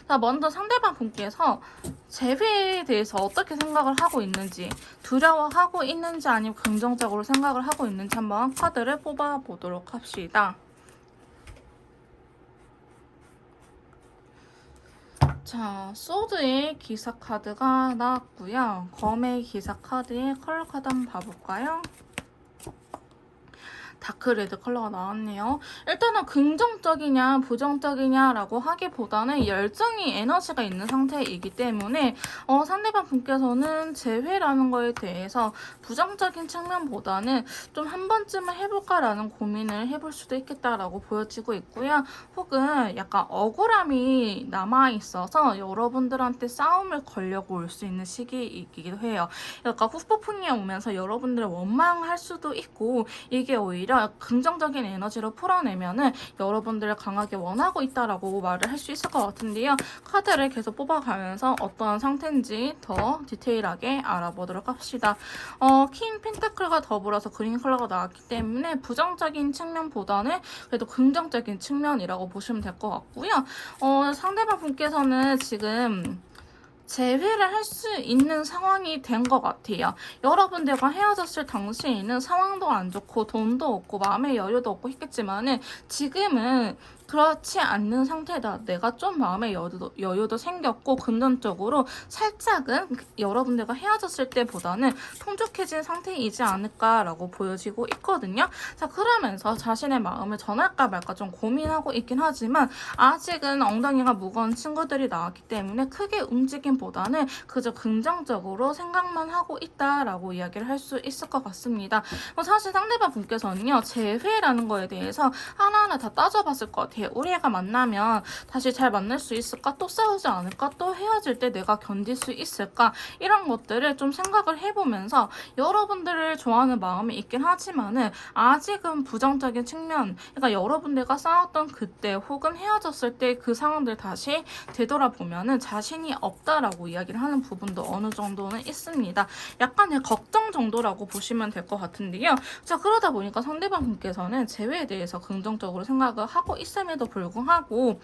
자, 먼저 상대방 분께서 재회에 대해서 어떻게 생각을 하고 있는지, 두려워하고 있는지 아니면 긍정적으로 생각을 하고 있는지 한번 카드를 뽑아보도록 합시다. 자, 소드의 기사 카드가 나왔고요. 검의 기사 카드의 컬러 카드 한번 봐볼까요? 다크레드 컬러가 나왔네요. 일단은 긍정적이냐 부정적이냐라고 하기보다는 열정이 에너지가 있는 상태이기 때문에 상대방 분께서는 재회라는 거에 대해서 부정적인 측면보다는 좀 한 번쯤은 해볼까라는 고민을 해볼 수도 있겠다라고 보여지고 있고요. 혹은 약간 억울함이 남아있어서 여러분들한테 싸움을 걸려고 올 수 있는 시기이기도 해요. 약간 후폭풍이 오면서 여러분들을 원망할 수도 있고 이게 오히려 긍정적인 에너지로 풀어내면은 여러분들을 강하게 원하고 있다라고 말을 할 수 있을 것 같은데요. 카드를 계속 뽑아가면서 어떠한 상태인지 더 디테일하게 알아보도록 합시다. 킹 펜타클과 더불어서 그린 컬러가 나왔기 때문에 부정적인 측면보다는 그래도 긍정적인 측면이라고 보시면 될 것 같고요. 상대방 분께서는 지금 재회를 할 수 있는 상황이 된 것 같아요. 여러분들과 헤어졌을 당시에는 상황도 안 좋고 돈도 없고 마음의 여유도 없고 했겠지만은 지금은 그렇지 않는 상태다. 내가 좀 마음의 여유도 생겼고 금전적으로 살짝은 여러분들과 헤어졌을 때보다는 풍족해진 상태이지 않을까라고 보여지고 있거든요. 자, 그러면서 자신의 마음을 전할까 말까 좀 고민하고 있긴 하지만 아직은 엉덩이가 무거운 친구들이 나왔기 때문에 크게 움직임보다는 그저 긍정적으로 생각만 하고 있다라고 이야기를 할 수 있을 것 같습니다. 사실 상대방 분께서는요, 재회라는 거에 대해서 하나하나 다 따져봤을 것 같아요. 우리 애가 만나면 다시 잘 만날 수 있을까? 또 싸우지 않을까? 또 헤어질 때 내가 견딜 수 있을까? 이런 것들을 좀 생각을 해보면서 여러분들을 좋아하는 마음이 있긴 하지만은 아직은 부정적인 측면, 그러니까 여러분들과 싸웠던 그때 혹은 헤어졌을 때 그 상황들 다시 되돌아보면은 자신이 없다라고 이야기를 하는 부분도 어느 정도는 있습니다. 약간의 걱정 정도라고 보시면 될 것 같은데요. 자, 그러다 보니까 상대방 분께서는 재회에 대해서 긍정적으로 생각을 하고 있음에도 불구하고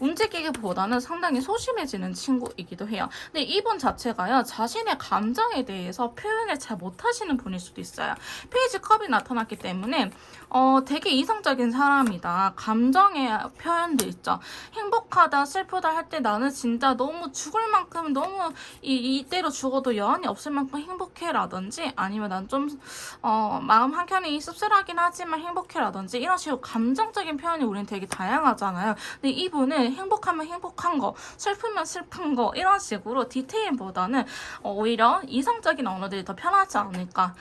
움직이기보다는 상당히 소심해지는 친구이기도 해요. 근데 이분 자체가요, 자신의 감정에 대해서 표현을 잘 못하시는 분일 수도 있어요. 페이지 컵이 나타났기 때문에 되게 이성적인 사람이다. 감정의 표현도 있죠. 행복하다, 슬프다 할 때 나는 진짜 너무 죽을 만큼 너무 이대로 죽어도 여한이 없을 만큼 행복해라든지 아니면 난 좀 마음 한켠이 씁쓸하긴 하지만 행복해라든지 이런 식으로 감정적인 표현이 우리는 되게 다양하잖아요. 근데 이분은 행복하면 행복한 거, 슬프면 슬픈 거 이런 식으로 디테일보다는 오히려 이성적인 언어들이 더 편하지 않을까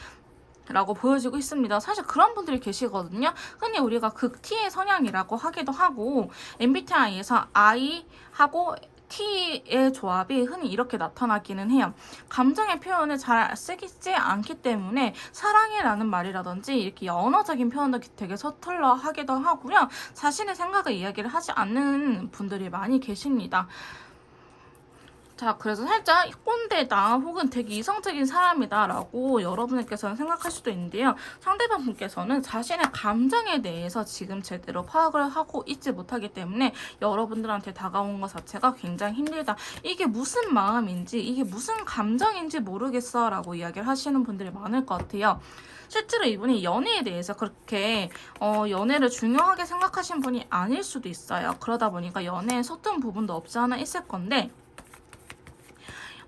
라고 보여지고 있습니다. 사실 그런 분들이 계시거든요. 흔히 우리가 극T의 성향이라고 하기도 하고 MBTI에서 I하고 T의 조합이 흔히 이렇게 나타나기는 해요. 감정의 표현을 잘 쓰지 않기 때문에 사랑해라는 말이라든지 이렇게 언어적인 표현도 되게 서툴러 하기도 하고요. 자신의 생각을 이야기를 하지 않는 분들이 많이 계십니다. 자, 그래서 살짝 꼰대다 혹은 되게 이성적인 사람이다라고 여러분들께서는 생각할 수도 있는데요. 상대방 분께서는 자신의 감정에 대해서 지금 제대로 파악을 하고 있지 못하기 때문에 여러분들한테 다가온 것 자체가 굉장히 힘들다. 이게 무슨 마음인지, 이게 무슨 감정인지 모르겠어 라고 이야기를 하시는 분들이 많을 것 같아요. 실제로 이분이 연애에 대해서 그렇게 연애를 중요하게 생각하신 분이 아닐 수도 있어요. 그러다 보니까 연애에 서툰 부분도 없지 않아 있을 건데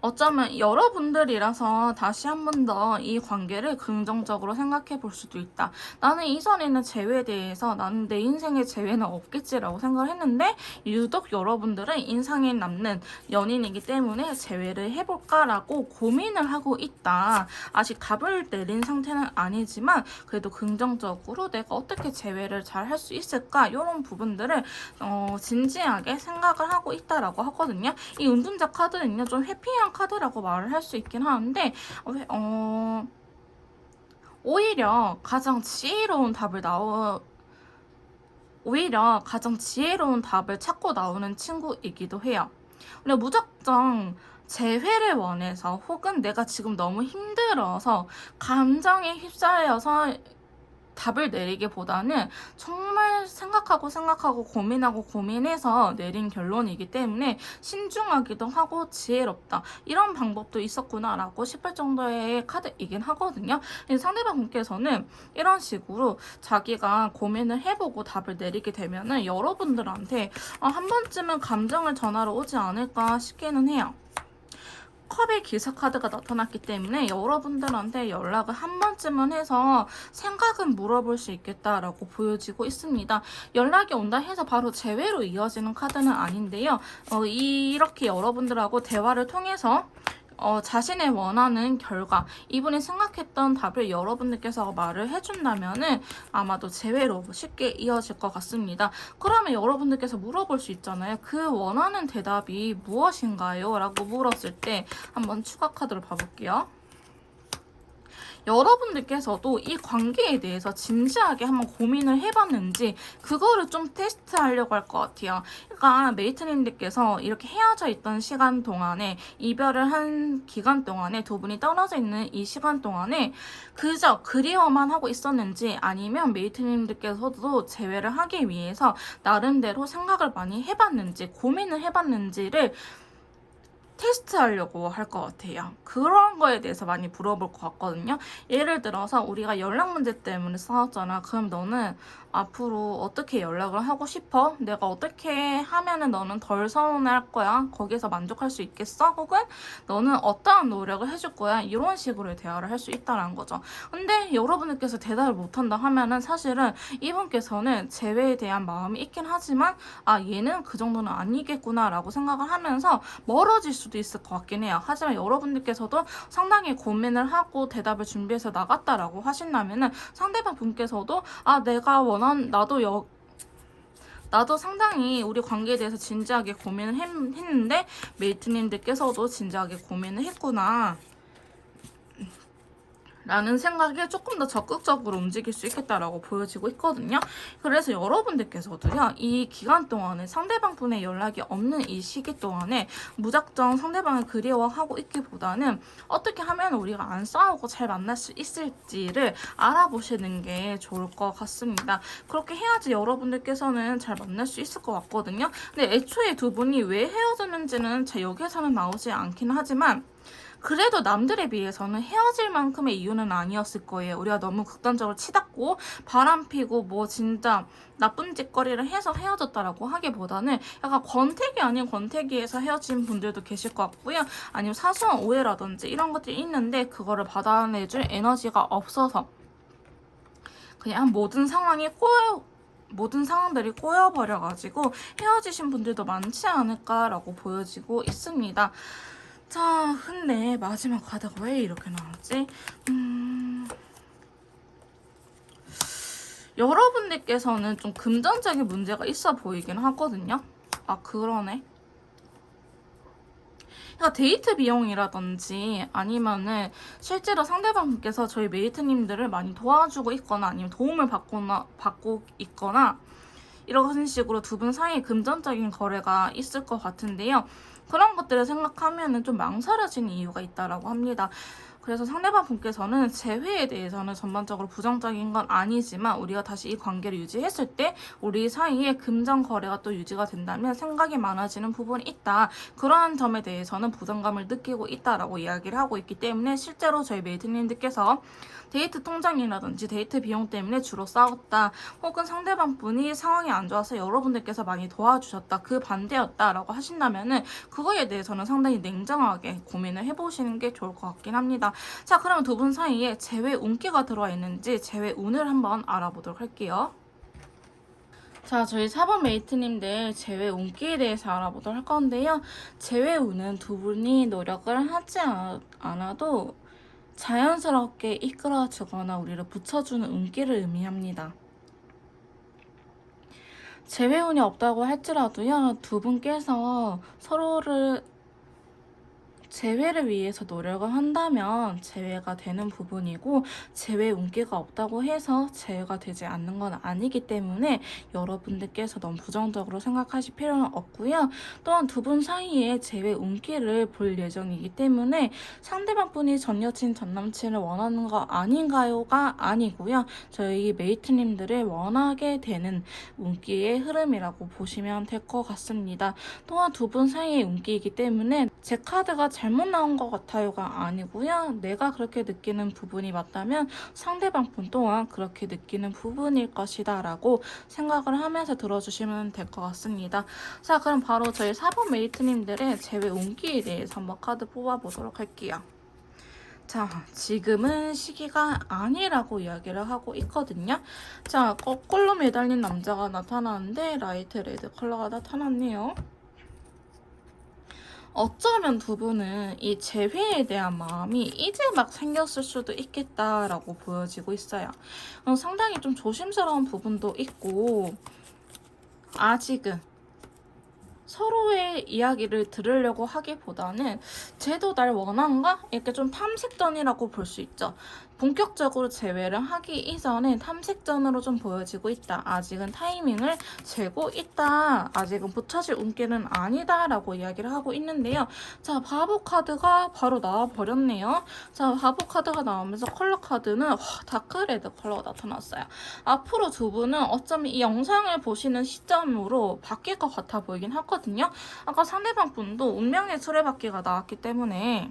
어쩌면 여러분들이라서 다시 한 번 더 이 관계를 긍정적으로 생각해 볼 수도 있다. 나는 이전에 있는 재회에 대해서 나는 내 인생에 재회는 없겠지라고 생각을 했는데 유독 여러분들은 인상에 남는 연인이기 때문에 재회를 해볼까라고 고민을 하고 있다. 아직 답을 내린 상태는 아니지만 그래도 긍정적으로 내가 어떻게 재회를 잘 할 수 있을까 이런 부분들을 진지하게 생각을 하고 있다라고 하거든요. 이 운둔자 카드는요 좀 회피한 카드라고 말을 할 수 있긴 하는데 오히려 가장 지혜로운 답을 찾고 나오는 친구이기도 해요. 근데 무작정 재회를 원해서 혹은 내가 지금 너무 힘들어서 감정에 휩싸여서 답을 내리기보다는 정말 생각하고 고민해서 내린 결론이기 때문에 신중하기도 하고 지혜롭다. 이런 방법도 있었구나라고 싶을 정도의 카드이긴 하거든요. 상대방 분께서는 이런 식으로 자기가 고민을 해보고 답을 내리게 되면은 여러분들한테 한 번쯤은 감정을 전하러 오지 않을까 싶기는 해요. 컵의 기사 카드가 나타났기 때문에 여러분들한테 연락을 한 번쯤은 해서 생각은 물어볼 수 있겠다라고 보여지고 있습니다. 연락이 온다 해서 바로 재회로 이어지는 카드는 아닌데요. 이렇게 여러분들하고 대화를 통해서 자신의 원하는 결과, 이분이 생각했던 답을 여러분들께서 말을 해준다면은 아마도 재회로 쉽게 이어질 것 같습니다. 그러면 여러분들께서 물어볼 수 있잖아요. 그 원하는 대답이 무엇인가요? 라고 물었을 때 한번 추가 카드를 봐볼게요. 여러분들께서도 이 관계에 대해서 진지하게 한번 고민을 해봤는지 그거를 좀 테스트하려고 할 것 같아요. 그러니까 메이트님들께서 이렇게 헤어져 있던 시간 동안에 이별을 한 기간 동안에 두 분이 떨어져 있는 이 시간 동안에 그저 그리워만 하고 있었는지 아니면 메이트님들께서도 재회를 하기 위해서 나름대로 생각을 많이 해봤는지 고민을 해봤는지를 테스트하려고 할 것 같아요. 그런 거에 대해서 많이 물어볼 것 같거든요. 예를 들어서 우리가 연락 문제 때문에 싸웠잖아. 그럼 너는 앞으로 어떻게 연락을 하고 싶어? 내가 어떻게 하면은 너는 덜 서운할 거야? 거기서 만족할 수 있겠어? 혹은 너는 어떠한 노력을 해줄 거야? 이런 식으로 대화를 할 수 있다는 거죠. 근데 여러분들께서 대답을 못한다 하면은 사실은 이분께서는 재회에 대한 마음이 있긴 하지만 얘는 그 정도는 아니겠구나 라고 생각을 하면서 멀어질 수도 있을 것 같긴 해요. 하지만 여러분들께서도 상당히 고민을 하고 대답을 준비해서 나갔다라고 하신다면은 상대방 분께서도 나도 상당히 우리 관계에 대해서 진지하게 고민을 했는데 메이트님들께서도 진지하게 고민을 했구나 라는 생각에 조금 더 적극적으로 움직일 수 있겠다라고 보여지고 있거든요. 그래서 여러분들께서도요, 이 기간 동안에 상대방 분의 연락이 없는 이 시기 동안에 무작정 상대방을 그리워하고 있기보다는 어떻게 하면 우리가 안 싸우고 잘 만날 수 있을지를 알아보시는 게 좋을 것 같습니다. 그렇게 해야지 여러분들께서는 잘 만날 수 있을 것 같거든요. 근데 애초에 두 분이 왜 헤어졌는지는 제 여기에서는 나오지 않긴 하지만 그래도 남들에 비해서는 헤어질 만큼의 이유는 아니었을 거예요. 우리가 너무 극단적으로 치닫고 바람피고 뭐 진짜 나쁜 짓거리를 해서 헤어졌다라고 하기보다는 약간 권태기 아닌 권태기에서 헤어진 분들도 계실 것 같고요. 아니면 사소한 오해라든지 이런 것들이 있는데 그거를 받아내줄 에너지가 없어서 그냥 모든 상황들이 꼬여버려가지고 헤어지신 분들도 많지 않을까라고 보여지고 있습니다. 자, 근데 마지막 카드가 왜 이렇게 나왔지? 여러분들께서는 좀 금전적인 문제가 있어 보이긴 하거든요. 그러네. 그러니까 데이트 비용이라든지 아니면은 실제로 상대방분께서 저희 메이트님들을 많이 도와주고 있거나 아니면 도움을 받고 있거나 이런 식으로 두 분 사이에 금전적인 거래가 있을 것 같은데요. 그런 것들을 생각하면은 좀 망설여지는 이유가 있다라고 합니다. 그래서 상대방 분께서는 재회에 대해서는 전반적으로 부정적인 건 아니지만 우리가 다시 이 관계를 유지했을 때 우리 사이에 금전 거래가 또 유지가 된다면 생각이 많아지는 부분이 있다. 그러한 점에 대해서는 부담감을 느끼고 있다라고 이야기를 하고 있기 때문에 실제로 저희 메이트님들께서 데이트 통장이라든지 데이트 비용 때문에 주로 싸웠다. 혹은 상대방 분이 상황이 안 좋아서 여러분들께서 많이 도와주셨다. 그 반대였다라고 하신다면은 그거에 대해서는 상당히 냉정하게 고민을 해보시는 게 좋을 것 같긴 합니다. 자, 그러면 두 분 사이에 재회 운기가 들어와 있는지 재회 운을 한번 알아보도록 할게요. 자, 저희 4번 메이트님들 재회 운기에 대해서 알아보도록 할 건데요. 재회 운은 두 분이 노력을 하지 않아도 자연스럽게 이끌어주거나 우리를 붙여주는 운기를 의미합니다. 재회 운이 없다고 할지라도요, 두 분께서 서로를 재회를 위해서 노력을 한다면 재회가 되는 부분이고 재회 운기가 없다고 해서 재회가 되지 않는 건 아니기 때문에 여러분들께서 너무 부정적으로 생각하실 필요는 없고요. 또한 두 분 사이에 재회 운기를 볼 예정이기 때문에 상대방 분이 전 여친 전 남친을 원하는 거 아닌가요가 아니고요. 저희 메이트님들을 원하게 되는 운기의 흐름이라고 보시면 될 것 같습니다. 또한 두 분 사이의 운기이기 때문에 제 카드가 잘못 나온 것 같아요가 아니고요. 내가 그렇게 느끼는 부분이 맞다면 상대방 분 또한 그렇게 느끼는 부분일 것이다 라고 생각을 하면서 들어주시면 될 것 같습니다. 자, 그럼 바로 저희 4번 메이트님들의 재회 운기에 대해서 한번 카드 뽑아보도록 할게요. 자, 지금은 시기가 아니라고 이야기를 하고 있거든요. 자, 거꾸로 매달린 남자가 나타나는데 라이트 레드 컬러가 나타났네요. 어쩌면 두 분은 이 재회에 대한 마음이 이제 막 생겼을 수도 있겠다라고 보여지고 있어요. 상당히 좀 조심스러운 부분도 있고 아직은 서로의 이야기를 들으려고 하기보다는 쟤도 날 원한가? 이렇게 좀 탐색전이라고 볼 수 있죠. 본격적으로 재회를 하기 이전에 탐색전으로 좀 보여지고 있다. 아직은 타이밍을 재고 있다. 아직은 붙여질 운기는 아니다 라고 이야기를 하고 있는데요. 자, 바보 카드가 바로 나와버렸네요. 자, 바보 카드가 나오면서 컬러 카드는 다크레드 컬러가 나타났어요. 앞으로 두 분은 어쩌면 이 영상을 보시는 시점으로 바뀔 것 같아 보이긴 하거든요. 아까 상대방 분도 운명의 수레바퀴가 나왔기 때문에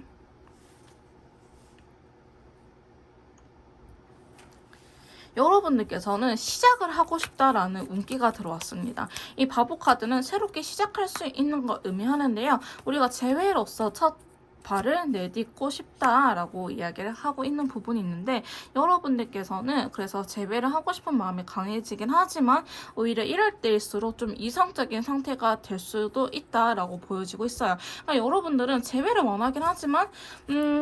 여러분들께서는 시작을 하고 싶다라는 운기가 들어왔습니다. 이 바보 카드는 새롭게 시작할 수 있는 걸 의미하는데요. 우리가 재회로서 첫 발을 내딛고 싶다라고 이야기를 하고 있는 부분이 있는데 여러분들께서는 그래서 재회를 하고 싶은 마음이 강해지긴 하지만 오히려 이럴 때일수록 좀 이성적인 상태가 될 수도 있다라고 보여지고 있어요. 그러니까 여러분들은 재회를 원하긴 하지만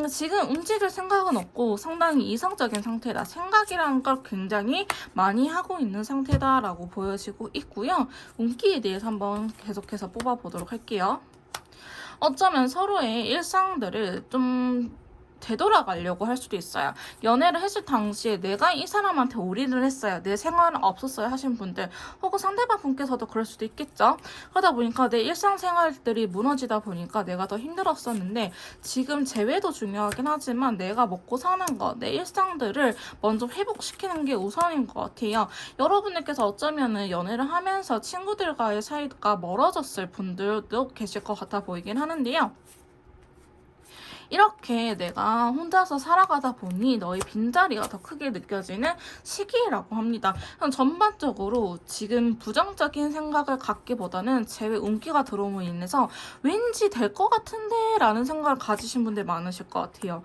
지금 움직일 생각은 없고 상당히 이성적인 상태다. 생각이라는 걸 굉장히 많이 하고 있는 상태다라고 보여지고 있고요. 운기에 대해서 한번 계속해서 뽑아보도록 할게요. 어쩌면 서로의 일상들을 좀 되돌아가려고 할 수도 있어요. 연애를 했을 당시에 내가 이 사람한테 올인을 했어요. 내 생활은 없었어요 하신 분들 혹은 상대방 분께서도 그럴 수도 있겠죠. 그러다 보니까 내 일상생활들이 무너지다 보니까 내가 더 힘들었었는데 지금 재회도 중요하긴 하지만 내가 먹고 사는 거, 내 일상들을 먼저 회복시키는 게 우선인 것 같아요. 여러분들께서 어쩌면 연애를 하면서 친구들과의 사이가 멀어졌을 분들도 계실 것 같아 보이긴 하는데요. 이렇게 내가 혼자서 살아가다 보니 너의 빈자리가 더 크게 느껴지는 시기라고 합니다. 전반적으로 지금 부정적인 생각을 갖기보다는 재회 운기가 들어옴으로 인해서 왠지 될 것 같은데 라는 생각을 가지신 분들 많으실 것 같아요.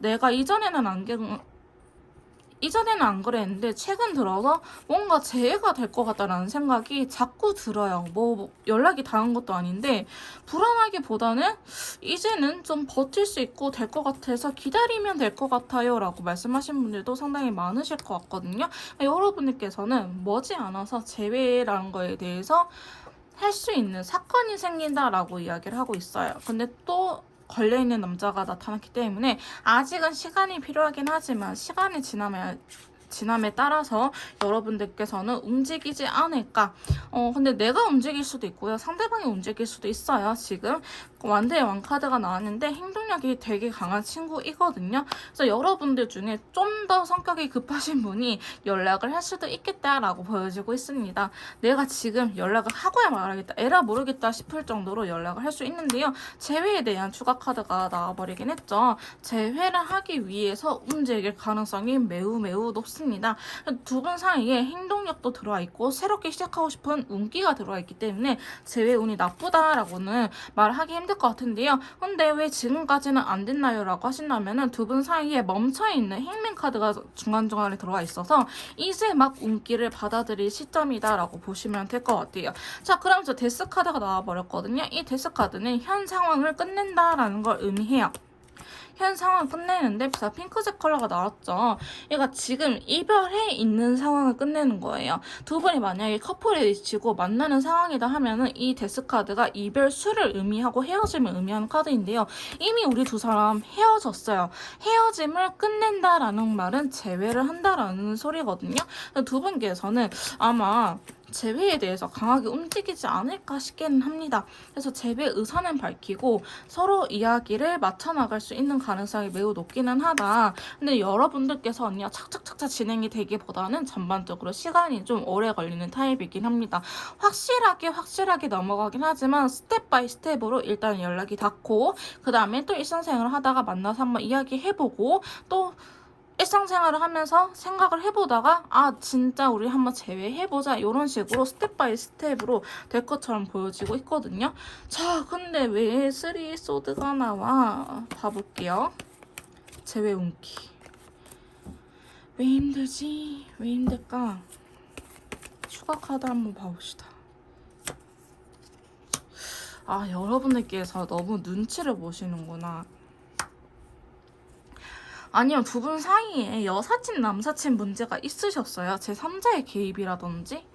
내가 이전에는 안 그랬는데 최근 들어서 뭔가 재해가 될 것 같다라는 생각이 자꾸 들어요. 뭐 연락이 닿은 것도 아닌데 불안하기보다는 이제는 좀 버틸 수 있고 될 것 같아서 기다리면 될 것 같아요 라고 말씀하신 분들도 상당히 많으실 것 같거든요. 여러분들께서는 머지않아서 재회라는 거에 대해서 할 수 있는 사건이 생긴다라고 이야기를 하고 있어요. 근데 또 걸려있는 남자가 나타났기 때문에 아직은 시간이 필요하긴 하지만 시간이 지나면 지남에 따라서 여러분들께서는 움직이지 않을까. 근데 내가 움직일 수도 있고요. 상대방이 움직일 수도 있어요. 지금 완대의 왕카드가 나왔는데 행동력이 되게 강한 친구이거든요. 그래서 여러분들 중에 좀 더 성격이 급하신 분이 연락을 할 수도 있겠다라고 보여지고 있습니다. 내가 지금 연락을 하고야 말하겠다, 에라 모르겠다 싶을 정도로 연락을 할 수 있는데요. 재회에 대한 추가 카드가 나와버리긴 했죠. 재회를 하기 위해서 움직일 가능성이 매우 매우 높습니다. 두 분 사이에 행동력도 들어와 있고 새롭게 시작하고 싶은 운기가 들어와 있기 때문에 재회 운이 나쁘다라고는 말하기 힘들 것 같은데요. 근데 왜 지금까지는 안 됐나요? 라고 하신다면은 두 분 사이에 멈춰있는 행맨 카드가 중간중간에 들어와 있어서 이제 막 운기를 받아들일 시점이다 라고 보시면 될 것 같아요. 자, 그럼 저 데스 카드가 나와버렸거든요. 이 데스 카드는 현 상황을 끝낸다라는 걸 의미해요. 현 상황을 끝내는데 자, 핑크색 컬러가 나왔죠. 얘가 지금 이별해 있는 상황을 끝내는 거예요. 두 분이 만약에 커플이 지고 만나는 상황이다 하면은 이 데스 카드가 이별수를 의미하고 헤어짐을 의미하는 카드인데요. 이미 우리 두 사람 헤어졌어요. 헤어짐을 끝낸다라는 말은 재회를 한다라는 소리거든요. 두 분께서는 아마 재회에 대해서 강하게 움직이지 않을까 싶기는 합니다. 그래서 재회 의사는 밝히고 서로 이야기를 맞춰나갈 수 있는 가능성이 매우 높기는 하다. 근데 여러분들께서는요, 착착착착 진행이 되기보다는 전반적으로 시간이 좀 오래 걸리는 타입이긴 합니다. 확실하게 넘어가긴 하지만 스텝 바이 스텝으로 일단 연락이 닿고 그 다음에 또 일상생활을 하다가 만나서 한번 이야기해보고 또 일상생활을 하면서 생각을 해보다가 아 진짜 우리 한번 재회해보자 이런 식으로 스텝 바이 스텝으로 될 것처럼 보여지고 있거든요. 자, 근데 왜 3 소드가 나와? 봐볼게요. 재회 운기 왜 힘들지? 왜 힘들까? 추가 카드 한번 봐봅시다. 아, 여러분들께서 너무 눈치를 보시는구나. 아니면 두 분 사이에 여사친 남사친 문제가 있으셨어요. 제3자의 개입이라든지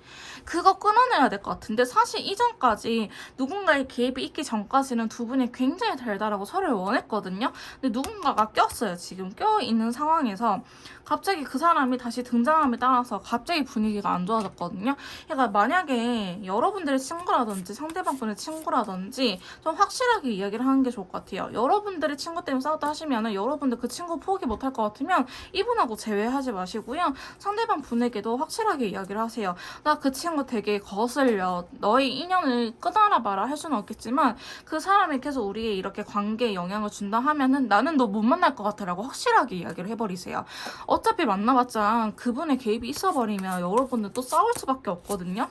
그거 끊어내야 될 것 같은데 사실 이전까지 누군가의 개입이 있기 전까지는 두 분이 굉장히 달달하고 서로를 원했거든요. 근데 누군가가 꼈어요. 지금 껴있는 상황에서 갑자기 그 사람이 다시 등장함에 따라서 갑자기 분위기가 안 좋아졌거든요. 그러니까 만약에 여러분들의 친구라든지 상대방 분의 친구라든지 좀 확실하게 이야기를 하는 게 좋을 것 같아요. 여러분들의 친구 때문에 싸웠다 하시면 여러분들 그 친구 포기 못할 것 같으면 이분하고 제외하지 마시고요. 상대방 분에게도 확실하게 이야기를 하세요. 나 그 친구 되게 거슬려. 너의 인연을 끊어라 마라 할 수는 없겠지만 그 사람이 계속 우리의 이렇게 관계에 영향을 준다 하면은 나는 너 못 만날 것 같아 라고 확실하게 이야기를 해버리세요. 어차피 만나봤자 그분의 개입이 있어버리면 여러분들 또 싸울 수밖에 없거든요.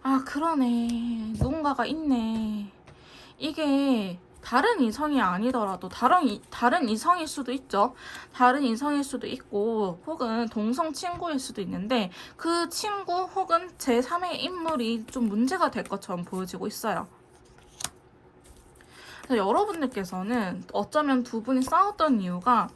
아, 그러네. 누군가가 있네. 이게 다른 이성이 아니더라도 다른 이성일 수도 있죠. 다른 이성일 수도 있고 혹은 동성 친구일 수도 있는데 그 친구 혹은 제3의 인물이 좀 문제가 될 것처럼 보여지고 있어요. 그래서 여러분들께서는 어쩌면 두 분이 싸웠던 이유가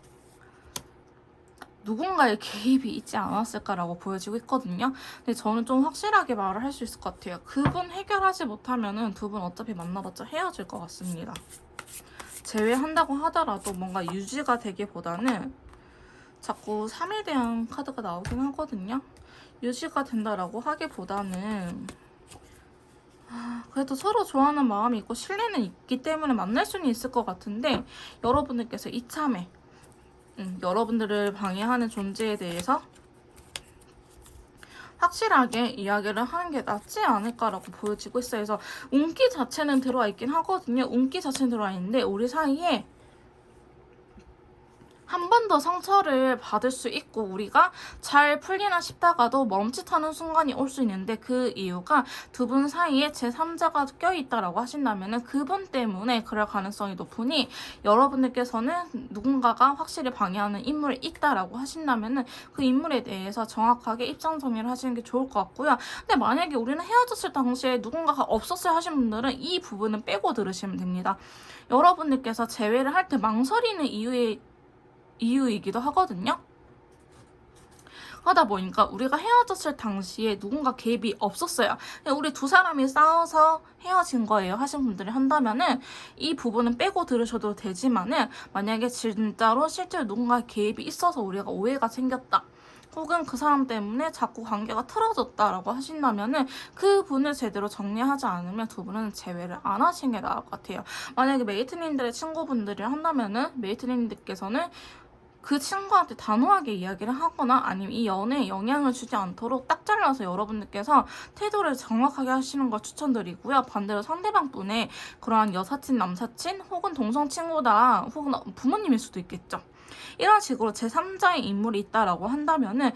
누군가의 개입이 있지 않았을까라고 보여지고 있거든요. 근데 저는 좀 확실하게 말을 할 수 있을 것 같아요. 그분 해결하지 못하면은 두 분 어차피 만나봤자 헤어질 것 같습니다. 제외한다고 하더라도 뭔가 유지가 되기보다는 자꾸 3에 대한 카드가 나오긴 하거든요. 유지가 된다라고 하기보다는 그래도 서로 좋아하는 마음이 있고 신뢰는 있기 때문에 만날 수는 있을 것 같은데 여러분들께서 이참에 여러분들을 방해하는 존재에 대해서 확실하게 이야기를 하는 게 낫지 않을까라고 보여지고 있어요. 그래서 운기 자체는 들어와 있긴 하거든요. 운기 자체는 들어와 있는데 우리 사이에 한 번 더 상처를 받을 수 있고 우리가 잘 풀리나 싶다가도 멈칫하는 순간이 올 수 있는데 그 이유가 두 분 사이에 제3자가 껴있다라고 하신다면 그분 때문에 그럴 가능성이 높으니 여러분들께서는 누군가가 확실히 방해하는 인물이 있다라고 하신다면 그 인물에 대해서 정확하게 입장 정리를 하시는 게 좋을 것 같고요. 근데 만약에 우리는 헤어졌을 당시에 누군가가 없었어야 하신 분들은 이 부분은 빼고 들으시면 됩니다. 여러분들께서 재회를 할 때 망설이는 이유이기도 하거든요. 하다 보니까 우리가 헤어졌을 당시에 누군가 개입이 없었어요. 그냥 우리 두 사람이 싸워서 헤어진 거예요 하신 분들이 한다면은 이 부분은 빼고 들으셔도 되지만은 만약에 진짜로 실제로 누군가 개입이 있어서 우리가 오해가 생겼다. 혹은 그 사람 때문에 자꾸 관계가 틀어졌다라고 하신다면은 그 분을 제대로 정리하지 않으면 두 분은 재회를 안 하시는 게 나을 것 같아요. 만약에 메이트님들의 친구분들이 한다면은 메이트님들께서는 그 친구한테 단호하게 이야기를 하거나 아니면 이 연애에 영향을 주지 않도록 딱 잘라서 여러분들께서 태도를 정확하게 하시는 걸 추천드리고요. 반대로 상대방 분의 그러한 여사친, 남사친 혹은 동성 친구다 혹은 부모님일 수도 있겠죠. 이런 식으로 제3자의 인물이 있다라고 한다면은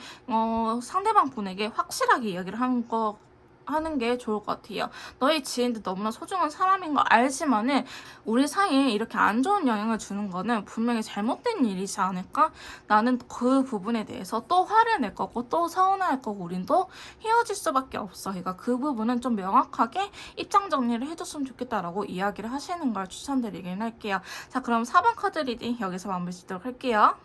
상대방 분에게 확실하게 이야기를 하는 게 좋을 것 같아요. 너희 지인들 너무나 소중한 사람인 거 알지만은 우리 사이에 이렇게 안 좋은 영향을 주는 거는 분명히 잘못된 일이지 않을까? 나는 그 부분에 대해서 또 화를 낼 거고 또 서운할 거고 우린 또 헤어질 수밖에 없어. 그러니까 그 부분은 좀 명확하게 입장 정리를 해줬으면 좋겠다라고 이야기를 하시는 걸 추천드리긴 할게요. 자, 그럼 4번 카드 리딩 여기서 마무리 짓도록 할게요.